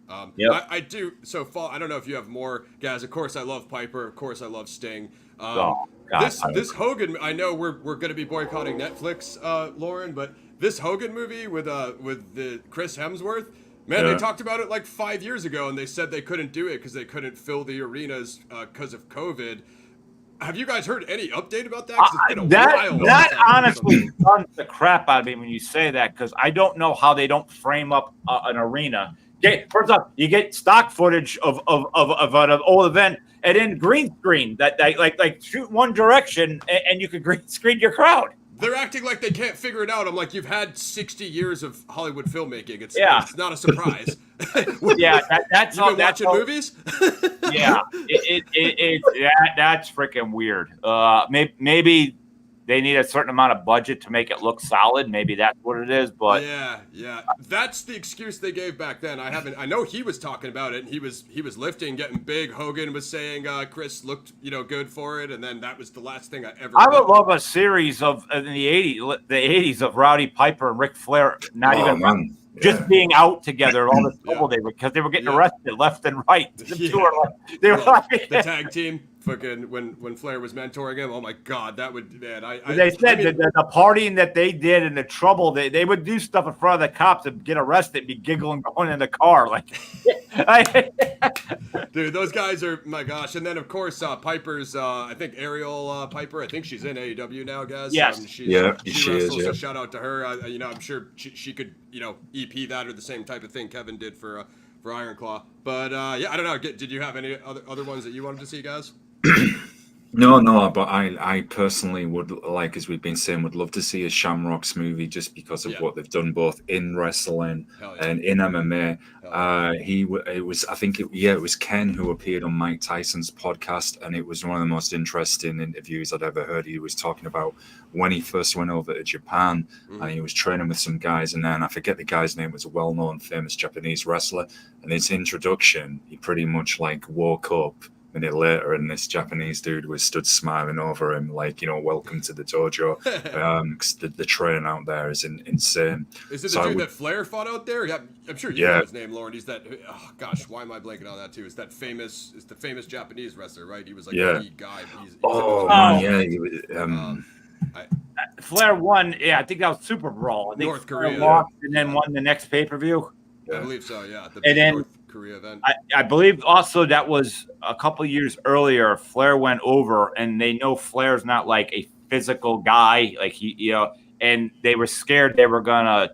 I do. So I don't know if you have more guys. Of course, I love Piper. Of course, I love Sting. This Hogan. I know we're going to be boycotting Netflix, Loren, but this Hogan movie with the Chris Hemsworth. Man, they talked about it like 5 years ago, and they said they couldn't do it because they couldn't fill the arenas because of COVID. Have you guys heard any update about that? It's been a while.
That honestly stuns the crap out of me when you say that, because I don't know how they don't frame up an arena. First off, you get stock footage of an old event, and then green screen that like shoot one direction, and you can green screen your crowd.
They're acting like they can't figure it out. I'm like, you've had 60 years of Hollywood filmmaking. It's not a surprise.
That's
You've been watching movies.
That's freaking weird. Maybe they need a certain amount of budget to make it look solid. Maybe that's what it is. But
that's the excuse they gave back then. I know he was talking about it. And he was lifting, getting big. Hogan was saying Chris looked good for it, and then that was the last thing I ever.
I would love a series of in the '80s of Rowdy Piper and Ric Flair. Just being out together, all the trouble they were, because they were getting arrested left and right. They were like
the tag team. Fucking when Flair was mentoring him, oh my God, that would
They said the partying that they did and the trouble they would do stuff in front of the cops and get arrested, be giggling going in the car like.
Dude, those guys are my gosh, and then of course Piper's I think Ariel Piper, I think she's in AEW now, guys.
Yes,
she is. So shout out to her. I'm sure she could EP that or the same type of thing Kevin did for Iron Claw. But I don't know. Did you have any other ones that you wanted to see, guys?
No, but I personally would, like, as we've been saying, would love to see a Shamrocks movie just because of what they've done both in wrestling and in MMA. It was Ken who appeared on Mike Tyson's podcast, and it was one of the most interesting interviews I'd ever heard. He was talking about when he first went over to Japan, and he was training with some guys, and then I forget the guy's name, was a well-known famous Japanese wrestler, and his introduction, he pretty much like woke up a minute later, and this Japanese dude was stood smiling over him, like, welcome to the dojo. Cause the training out there is insane.
Is it the dude that Flair fought out there? Yeah, I'm sure you know his name, Loren. He's that. Oh gosh, why am I blanking on that too? It's the famous Japanese wrestler, right? He was like the guy.
Flair won. Yeah, I think that was Super Brawl. I think
North Korea
lost and then won the next pay-per-view.
I believe so. Yeah,
North
Korea event.
I believe also that was a couple years earlier. Flair went over, and they know Flair's not like a physical guy, like and they were scared they were gonna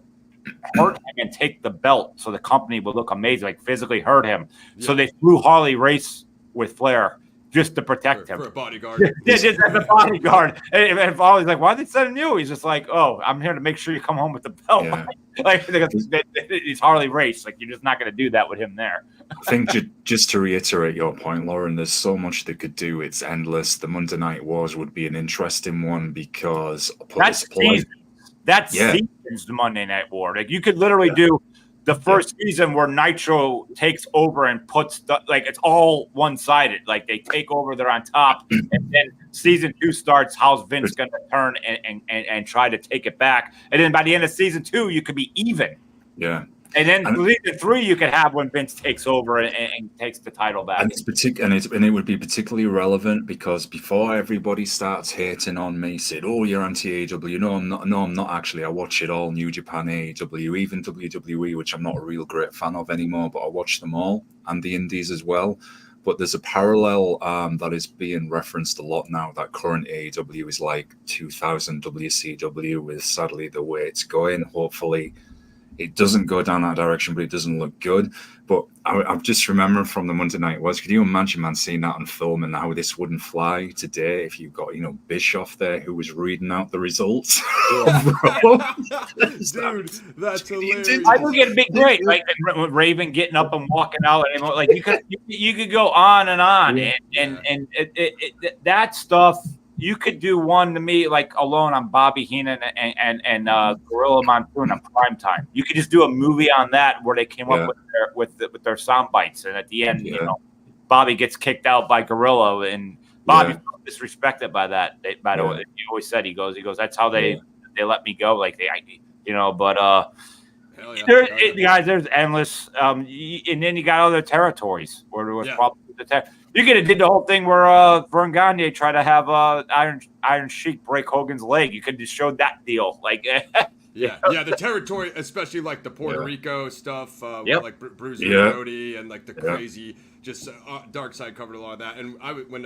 hurt him and take the belt, so the company would look amazing, like physically hurt him. Yeah. So they flew Harley Race with Flair just to protect him.
For a bodyguard.
Yeah, just as a bodyguard. And always like, why are they sending you? He's just like, oh, I'm here to make sure you come home with the belt.
Yeah.
Like, it's Harley Race. Like, you're just not going to do that with him there.
I think just to reiterate your point, Loren, there's so much they could do. It's endless. The Monday Night Wars would be an interesting one because
that's seasons, the Monday Night War. Like, you could literally do the first season where Nitro takes over and puts it's all one-sided. Like, they take over, they're on top, and then season 2 starts. How's Vince going to turn and try to take it back? And then by the end of season 2, you could be even.
Yeah.
And then season 3 you could have when Vince takes over and takes the title back.
And it would be particularly relevant because before everybody starts hating on me, said, "Oh, you're anti-AEW." No, I'm not. No, I'm not actually. I watch it all: New Japan, AEW, even WWE, which I'm not a real great fan of anymore, but I watch them all, and the Indies as well. But there's a parallel that is being referenced a lot now. That current AEW is like 2000 WCW, with sadly the way it's going. Hopefully it doesn't go down that direction, but it doesn't look good. But I'm just remembering from the Monday Night Wars, could you imagine, man, seeing that on film and how this wouldn't fly today if you've got, Bischoff there who was reading out the results?
Dude, that's hilarious.
I think it'd be great, like Raven getting up and walking out. And like you could go on and on, and that stuff. You could do one to me like alone on Bobby Heenan and Gorilla Monsoon on primetime. You could just do a movie on that where they came up with their sound bites, and at the end, Bobby gets kicked out by Gorilla, and Bobby's disrespected by that. By the way, he always said he goes. That's how they let me go. Like but guys, there's endless. And then you got other territories where there was probably you could have did the whole thing where Vern Gagne tried to have Iron Sheik break Hogan's leg. You could have just showed that deal, like
the territory, especially like the Puerto Rico stuff, with, like Bruiser and Brody, and like the crazy just Dark Side covered a lot of that. And when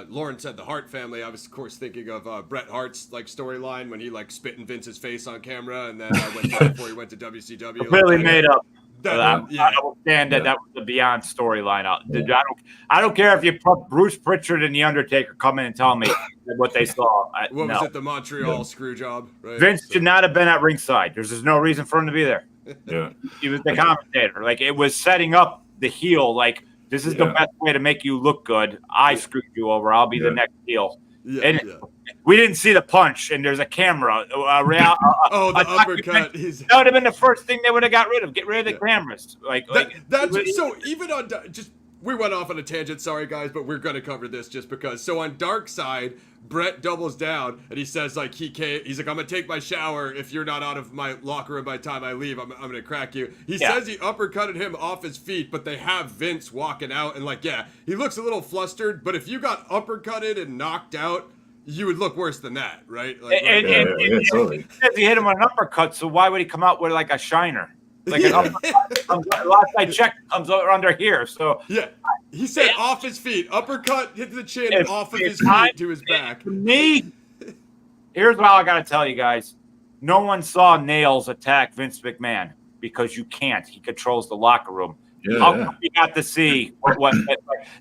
Loren said the Hart family, I was of course thinking of Bret Hart's like storyline when he like spit in Vince's face on camera, and then before he went to WCW.
Really made up. I understand that was the Beyond storyline. I don't care if you put Bruce Pritchard and The Undertaker come in and tell me what they saw.
Was it, the Montreal screw job? Right?
Vince should not have been at ringside. There's no reason for him to be there.
Yeah,
he was the commentator. Like, it was setting up the heel. Like, this is the best way to make you look good. I screwed you over. I'll be the next heel. We didn't see the punch, and there's a camera.
The uppercut.
That would have been the first thing they would have got rid of. Get rid of the cameras.
So even on we went off on a tangent. Sorry guys, but we're gonna cover this just because. So on Dark Side, Brett doubles down and he says like he's like, I'm gonna take my shower if you're not out of my locker room by the time I leave. I'm gonna crack you. He says he uppercutted him off his feet, but they have Vince walking out and like he looks a little flustered. But if you got uppercutted and knocked out, you would look worse than that, right? Like,
totally.
He hit him with an uppercut, so why would he come out with like a shiner? Like an uppercut. Last I checked, comes under here. So
he said off his feet, uppercut hit the chin, and off of his feet to his back.
For me, here's what I got to tell you guys: no one saw Nails attack Vince McMahon because you can't. He controls the locker room. How come we got to see what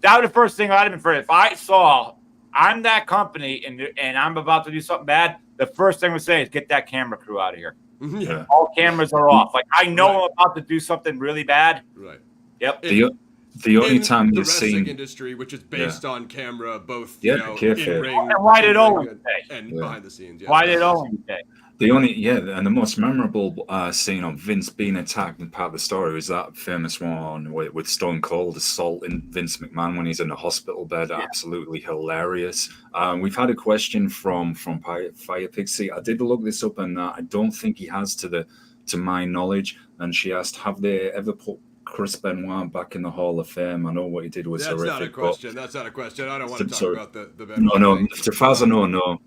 that was the first thing I'd have been for. If I saw I'm that company and I'm about to do something bad, the first thing we say is get that camera crew out of here.
Yeah.
All cameras are off. Like, I know I'm about to do something really bad.
Right.
Yep.
The only time
the
you've
wrestling
seen
industry, which is based on camera, both
in
ring
and why did Owen say?
And behind the scenes.
Why did Owen say?
The only and the most memorable scene of Vince being attacked and part of the story was that famous one with Stone Cold assaulting Vince McMahon when he's in a hospital bed. Absolutely hilarious. We've had a question from Fire Pixie. I did look this up, and I don't think he has to my knowledge. And she asked, have they ever put Chris Benoit back in the Hall of Fame? I know what he did was horrific.
That's not a question. I don't want to talk about the Benoit.
No. To far as I know, no.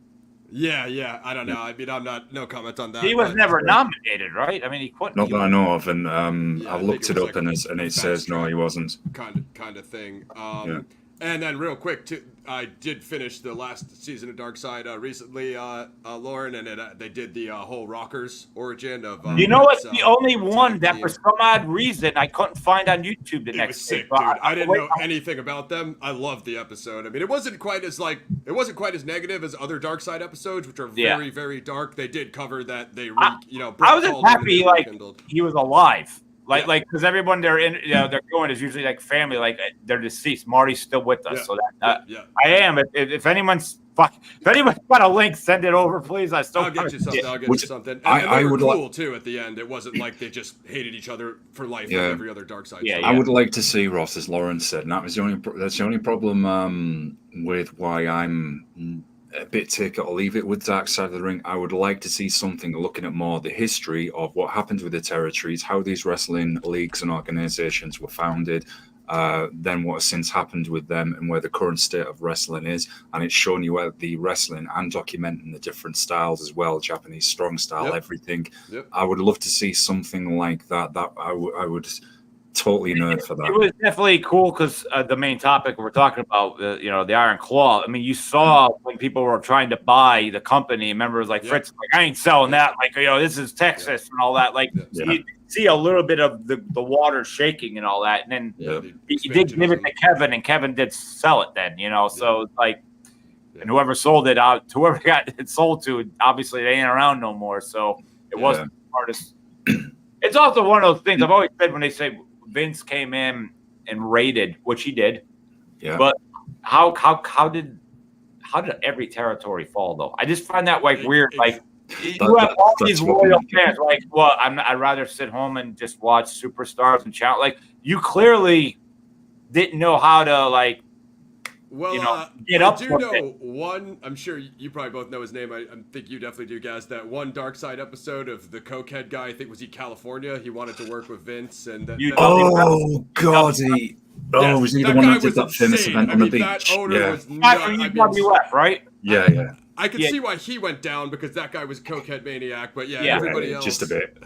Yeah. I don't know. I mean, no comment on that.
He was never nominated, right? I mean, he couldn't.
Not that I know of, and I looked it up, and it says no, he wasn't.
Kind of thing. And then real quick, too, I did finish the last season of Dark Side recently, Loren, and they did the whole Rockers origin of.
You know what's the only one that for some odd reason I couldn't find on YouTube the
it
next
was sick,
day.
dude. I didn't know anything about them. I loved the episode. I mean, it wasn't quite as negative as other Dark Side episodes, which are very, very dark. They did cover that they,
I was just happy like he was alive. Like, because everyone they're going is usually like family, like they're deceased. Marty's still with us, so that I am. If anyone's got a link, send it over, please. I'll get you something.
I'll get you something. And I would cool too. At the end, it wasn't like they just hated each other for life like every other Dark Side.
I would like to see Ross, as Loren said, and that's the only problem with why I'm a bit take it or leave it with Dark Side of the Ring. I would like to see something looking at more the history of what happened with the territories, how these wrestling leagues and organizations were founded, then what has since happened with them and where the current state of wrestling is. And it's showing you where the wrestling and documenting the different styles as well, Japanese strong style, everything. I would love to see something like that. That I would totally nerd for that.
It was definitely cool because the main topic we're talking about, the Iron Claw. I mean, you saw when people were trying to buy the company, members like Fritz, like, I ain't selling that. Like, this is Texas and all that. Like, you see a little bit of the water shaking and all that. And then he did give it to Kevin, and Kevin did sell it then, So it's like, and whoever sold it out, whoever got it sold to, obviously they ain't around no more. So it wasn't the smartest. It's also one of those things I've always said when they say Vince came in and raided, which he did. Yeah. But how did every territory fall though? I just find that like weird. Like you have all these loyal fans. Like, well, I'd rather sit home and just watch Superstars and channel. Like you clearly didn't know how to like.
Well,
get up.
I do know one. I'm sure you probably both know his name. I think you definitely do, guys. That one Dark Side episode of the cokehead guy. I think was he California. He wanted to work with Vince, and
was he the one who did that famous event on the beach?
That owner was not,
UWF, right?
Yeah.
I could see why he went down because that guy was cokehead maniac. But everybody else
just a bit.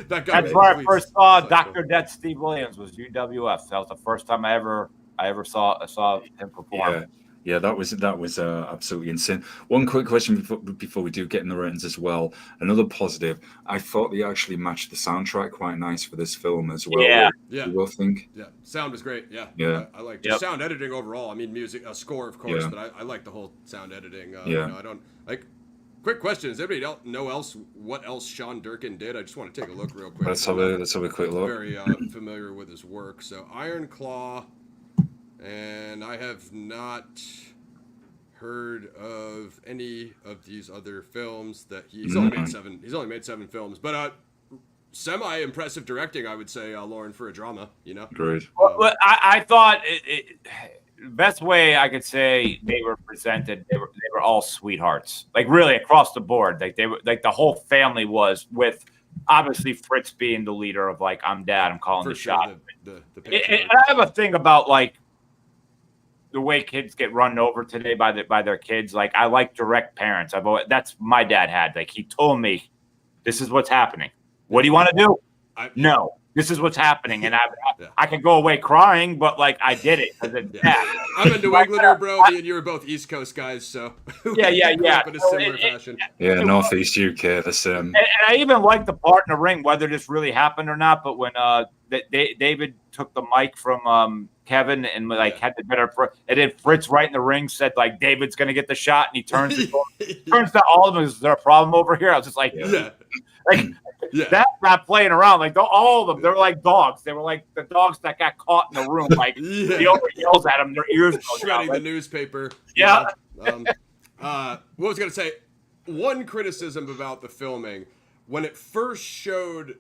That's where I first saw Dr. Death Steve Williams was UWF. That was the first time I ever saw him perform.
Yeah, that was absolutely insane. One quick question before we do get in the ratings as well. Another positive, I thought they actually matched the soundtrack quite nice for this film as well.
Yeah.
You both think?
Yeah, sound was great. Yeah. I like sound editing overall. I mean, music, score of course, but I like the whole sound editing. I don't like. Quick question: does anybody know what else Sean Durkin did? I just want to take a look real quick.
Let's have a quick look.
Very familiar with his work. So Iron Claw. And I have not heard of any of these other films that he's only made 7. He's only made 7 films, but semi-impressive directing, I would say, Loren, for a drama.
Great.
Well, I thought best way I could say they were presented. They were all sweethearts, like really across the board. Like they were like the whole family was with. Obviously, Fritz being the leader of like I'm dad, I'm calling the shot. And I have a thing about like. The way kids get run over today by their kids, like I like direct parents. That's my dad had. Like he told me, this is what's happening. What do you want to do? No, this is what's happening, and I could go away crying, but like I did it because it's dad.
I'm a New Englander, bro. Me and you are both East Coast guys, so
yeah.
In a similar fashion.
Northeast UK, the same.
And I even like the part in the ring, whether this really happened or not. But when David took the mic from Kevin and had the better, and then Fritz right in the ring said like David's gonna get the shot, and he turns to all of them. Is there a problem over here? I was just like, that's not playing around. Like all of them, they were like dogs. They were like the dogs that got caught in the room. Like the owner yells at them, their ears go
shredding
down,
the newspaper.
Yeah.
What was I gonna say? One criticism about the filming when it first showed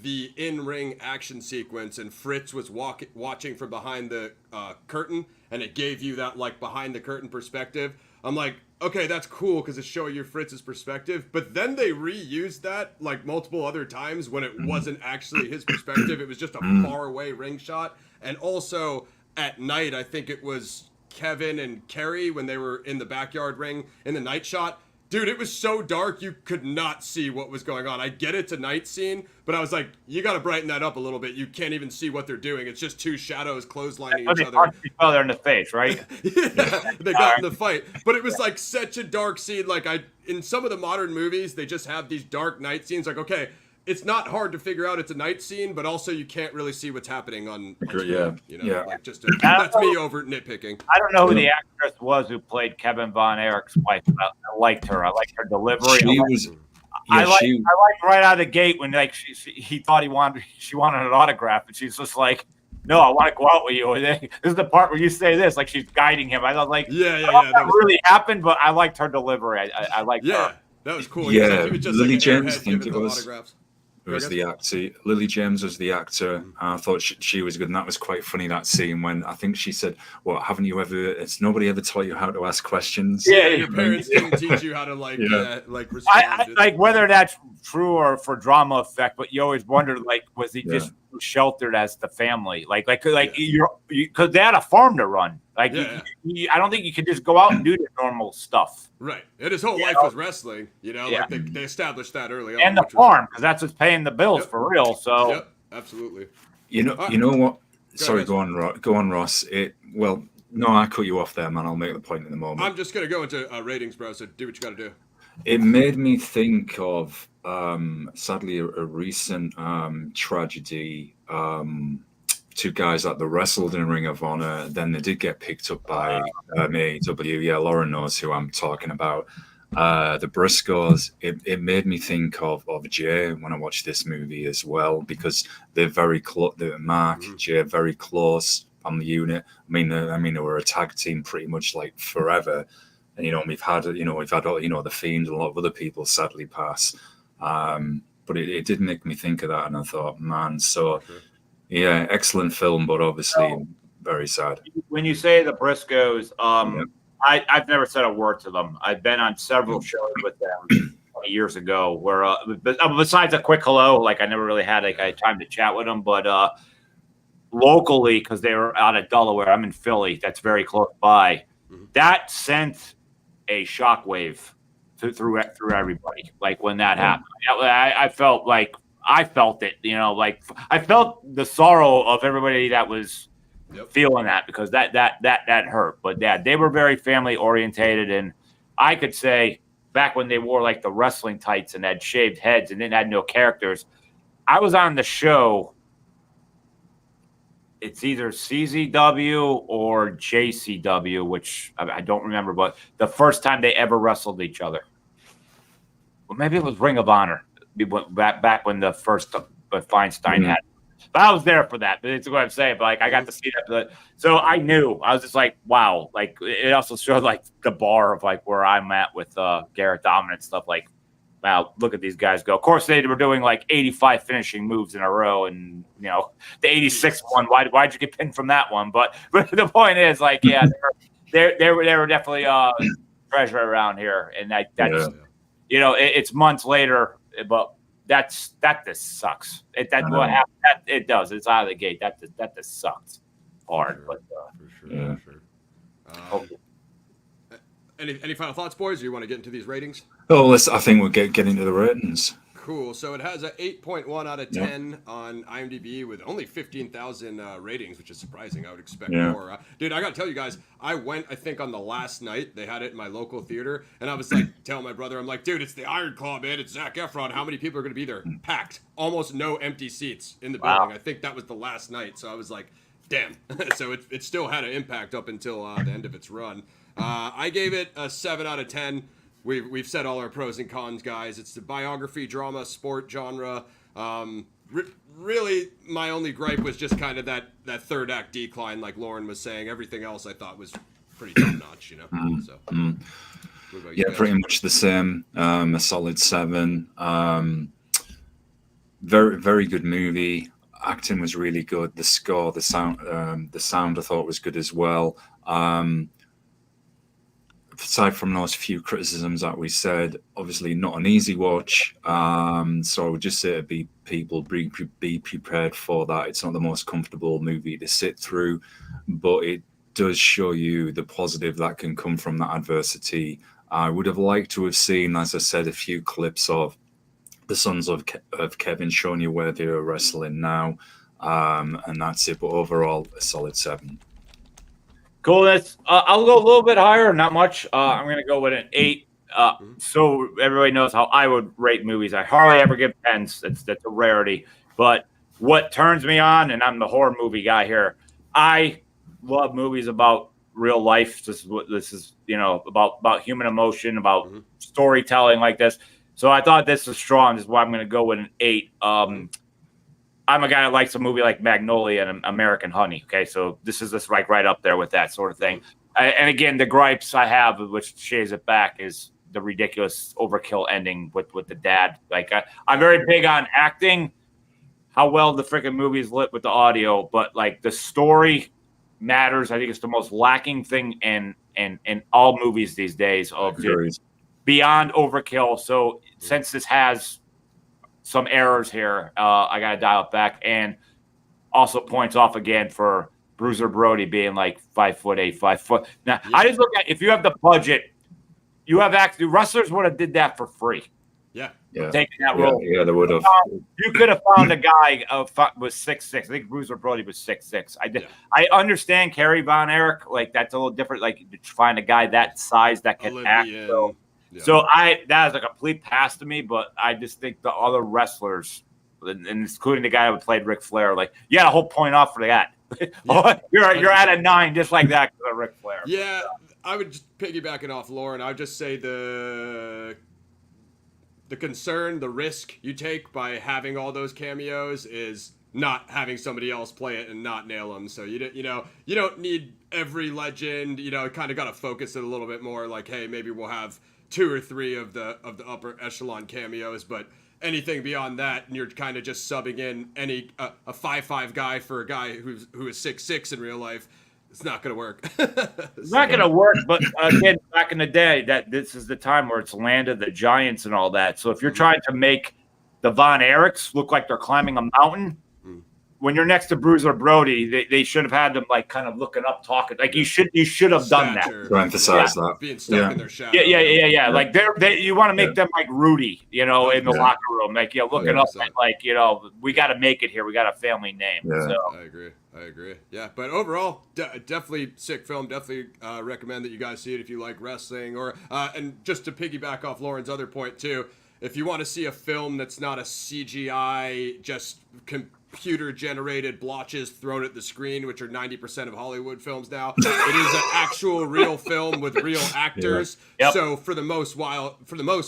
the in-ring action sequence and Fritz was watching from behind the curtain and it gave you that like behind the curtain perspective. I'm like, okay, that's cool because it's showing you Fritz's perspective. But then they reused that like multiple other times when it wasn't actually his perspective. It was just a far away ring shot. And also at night, I think it was Kevin and Kerry when they were in the backyard ring in the night shot. Dude, it was so dark you could not see what was going on. I get it's a night scene, but I was like, you got to brighten that up a little bit. You can't even see what they're doing. It's just two shadows clotheslining each other.
Punch each other in the face, right?
Yeah, they got in the fight. But it was like such a dark scene. Like in some of the modern movies, they just have these dark night scenes. Like, okay, it's not hard to figure out it's a night scene, but also you can't really see what's happening on screen, Like that's me over nitpicking.
I don't know who the actress was who played Kevin Von Erich's wife. I liked her. I liked her delivery. I liked right out of the gate when he thought she wanted an autograph, and she's just like, no, I want to go out with you. This is the part where you say this, like she's guiding him. I was like, that really happened, but I liked her delivery. I liked her.
That was cool.
Yeah,
he was just
Lily
like
James, I think it was.
Autographs.
Was the actor. Lily James was the actor. I thought she was good, and that was quite funny, that scene when I think she said, "Well, haven't you ever? It's nobody ever taught you how to ask questions."
Yeah, your parents didn't teach you how to respond.
I like whether that's true or for drama effect, but you always wondered, like, was he just sheltered as the family? You're because they had a farm to run. I don't think you can just go out and do the normal stuff.
Right. And his whole life was wrestling, like they established that early on.
And the farm, because that's what's paying the bills for real. So
Yep, absolutely.
You know what? Sorry, go on, Ross. No, I cut you off there, man. I'll make the point in a moment.
I'm just gonna go into ratings, bro, so do what you gotta do.
It made me think of sadly a recent tragedy. Two guys that wrestled in Ring of Honor, then they did get picked up by AEW. Yeah, Loren knows who I'm talking about. The Briscoes. It made me think of Jay when I watched this movie as well, because they're very close. Mark, Jay, very close on the unit. I mean, they were a tag team pretty much like forever. And we've had the Fiend and a lot of other people sadly pass. But it did make me think of that, and I thought, man, so. Yeah, excellent film, but obviously very sad.
When you say the Briscoes, I've never said a word to them. I've been on several shows with them years ago where, besides a quick hello, like I never really had time to chat with them, but locally, because they were out of Delaware, I'm in Philly, that's very close by, that sent a shockwave through everybody. Like when that happened, I felt it, I felt the sorrow of everybody that was feeling that, because that hurt. But they were very family orientated, and I could say back when they wore like the wrestling tights and had shaved heads and then had no characters, I was on the show. It's either CZW or JCW, which I don't remember, but the first time they ever wrestled each other. Well, maybe it was Ring of Honor. Back when the first Feinstein had, but I was there for that. But it's what I'm saying. But I got to see that. So I knew. I was just like, wow. Like it also showed like the bar of like where I'm at with Garrett Dominant stuff. Like, wow, look at these guys go. Of course, they were doing like 85 finishing moves in a row, and the 86th one. Why'd you get pinned from that one? But the point is, like, yeah, they were definitely treasure around here, and it's months later. But that just sucks. What happened? It does. It's out of the gate. That just sucks hard. But
for sure. Any final thoughts, boys? Or you want to get into these ratings?
Oh, I think we'll get into the ratings.
Cool. So it has a 8.1 out of 10 on IMDb with only 15,000 ratings, which is surprising. I would expect more. Dude, I got to tell you guys, I went, I think, on the last night. They had it in my local theater. And I was like, telling my brother, I'm like, dude, it's the Iron Claw, man. It's Zac Efron. How many people are going to be there? Packed. Almost no empty seats in the building. I think that was the last night. So I was like, damn. So it still had an impact up until the end of its run. I gave it a 7 out of 10. We've said all our pros and cons, guys. It's the biography, drama, sport genre. Really, my only gripe was just kind of that third act decline, like Loren was saying. Everything else I thought was pretty top notch, So,
yeah, pretty much the same. A solid 7. Very, very good movie. Acting was really good. The score, the sound I thought was good as well. Aside from those few criticisms that we said, obviously not an easy watch. So I would just say to be prepared for that. It's not the most comfortable movie to sit through, but it does show you the positive that can come from that adversity. I would have liked to have seen, as I said, a few clips of the sons of Kevin showing you where they are wrestling now, and that's it. But overall, a solid 7.
Cool. I'll go a little bit higher, not much. I'm going to go with an 8. So everybody knows how I would rate movies. I hardly ever give 10s. That's a rarity. But what turns me on, and I'm the horror movie guy here, I love movies about real life. This is about human emotion, about storytelling like this. So I thought this was strong. This is why I'm going to go with an 8. I'm a guy that likes a movie like Magnolia and American Honey. Okay, so this is just like right up there with that sort of thing. And again, the gripes I have, which shaves it back, is the ridiculous overkill ending with the dad. Like I'm very big on acting, how well the freaking movie is lit with the audio, but like the story matters. I think it's the most lacking thing in all movies these days of beyond overkill. So since this has some errors here, I got to dial it back, and also points off again for Bruiser Brody being like 5'8", 5 foot. Now, I just look at, if you have the budget, you have actually wrestlers would have did that for free.
Yeah.
Taking that role.
Yeah, they would have.
You could have found a guy was 6'6". I think Bruiser Brody was 6'6". I understand Kerry Von Erich, like that's a little different. Like to find a guy that size that can act. So that is a complete pass to me. But I just think the other wrestlers, and including the guy who played Ric Flair, like you had a whole point off for that. You're at a 9 just like that because of Ric Flair.
Yeah, I would just piggybacking off Loren. I would just say the concern, the risk you take by having all those cameos is not having somebody else play it and not nail them. So you don't need every legend. Kind of got to focus it a little bit more. Like, hey, maybe we'll have 2 or 3 of the upper echelon cameos, but anything beyond that, and you're kind of just subbing in a 5'5" guy for a guy who is 6'6" in real life. It's not going to work.
It's not going to work, but again, back in the day, that this is the time where it's land of the giants and all that. So if you're trying to make the Von Erichs look like they're climbing a mountain, when you're next to Bruiser Brody, they should have had them like kind of looking up, talking. Like you should have done that
to emphasize that
being stuck in their shadow.
Yeah. Like you want to make them like Rudy, in the locker room, like looking up at like we got to make it here. We got a family name.
Yeah.
So.
I agree. Yeah, but overall, definitely sick film. Definitely recommend that you guys see it if you like wrestling. Or and just to piggyback off Lauren's other point too, if you want to see a film that's not a CGI, just computer-generated blotches thrown at the screen, which are 90% of Hollywood films now, it is an actual real film with real actors.
Yep.
So for the most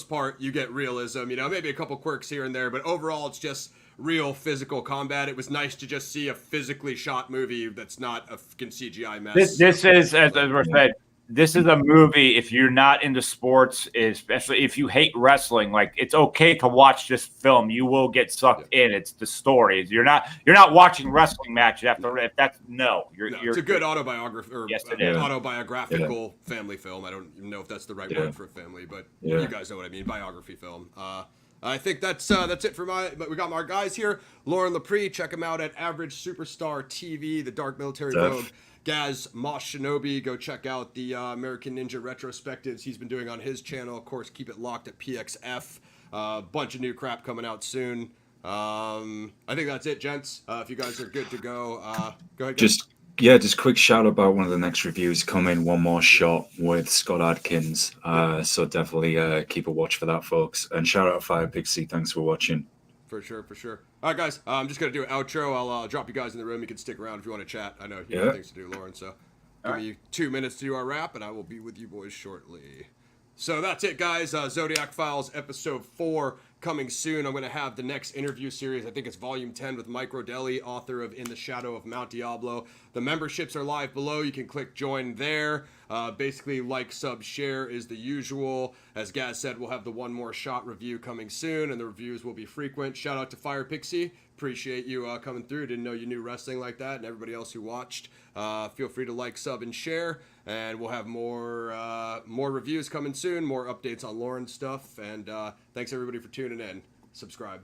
part, you get realism. Maybe a couple quirks here and there, but overall, it's just real physical combat. It was nice to just see a physically shot movie that's not a fucking CGI mess.
This is, as I said, this is a movie. If you're not into sports, especially if you hate wrestling, like it's okay to watch this film. You will get sucked in. It's the story. You're not watching wrestling match. It's a good
autobiography or autobiographical family film. I don't even know if that's the right word for a family, but you guys know what I mean. Biography film. I think that's it for but we got our guys here. Loren Lepre, check him out at Average Superstar TV, the Dark Military Rogue. Gaz Moss Shinobi, go check out the American Ninja retrospectives he's been doing on his channel. Of course, keep it locked at PXF. Bunch of new crap coming out soon. I think that's it, gents. If you guys are good to go, go ahead.
Just quick shout about one of the next reviews coming. One More Shot with Scott Adkins. So definitely keep a watch for that, folks. And shout out Fire Pixie. Thanks for watching.
For sure. All right, guys. I'm just going to do an outro. I'll drop you guys in the room. You can stick around if you want to chat. I know you have things to do, Loren. So give me 2 minutes to do our wrap, and I will be with you boys shortly. So that's it, guys. Zodiac Files Episode 4 coming soon. I'm going to have the next interview series. I think it's Volume 10 with Mike Rodelli, author of In the Shadow of Mount Diablo. The memberships are live below. You can click join there. Basically, like, sub, share is the usual. As Gaz said, we'll have the One More Shot review coming soon, and the reviews will be frequent. Shout out to Fire Pixie. Appreciate you coming through. Didn't know you knew wrestling like that, and everybody else who watched. Feel free to like, sub, and share. And we'll have more reviews coming soon, more updates on Loren's stuff. And thanks, everybody, for tuning in. Subscribe.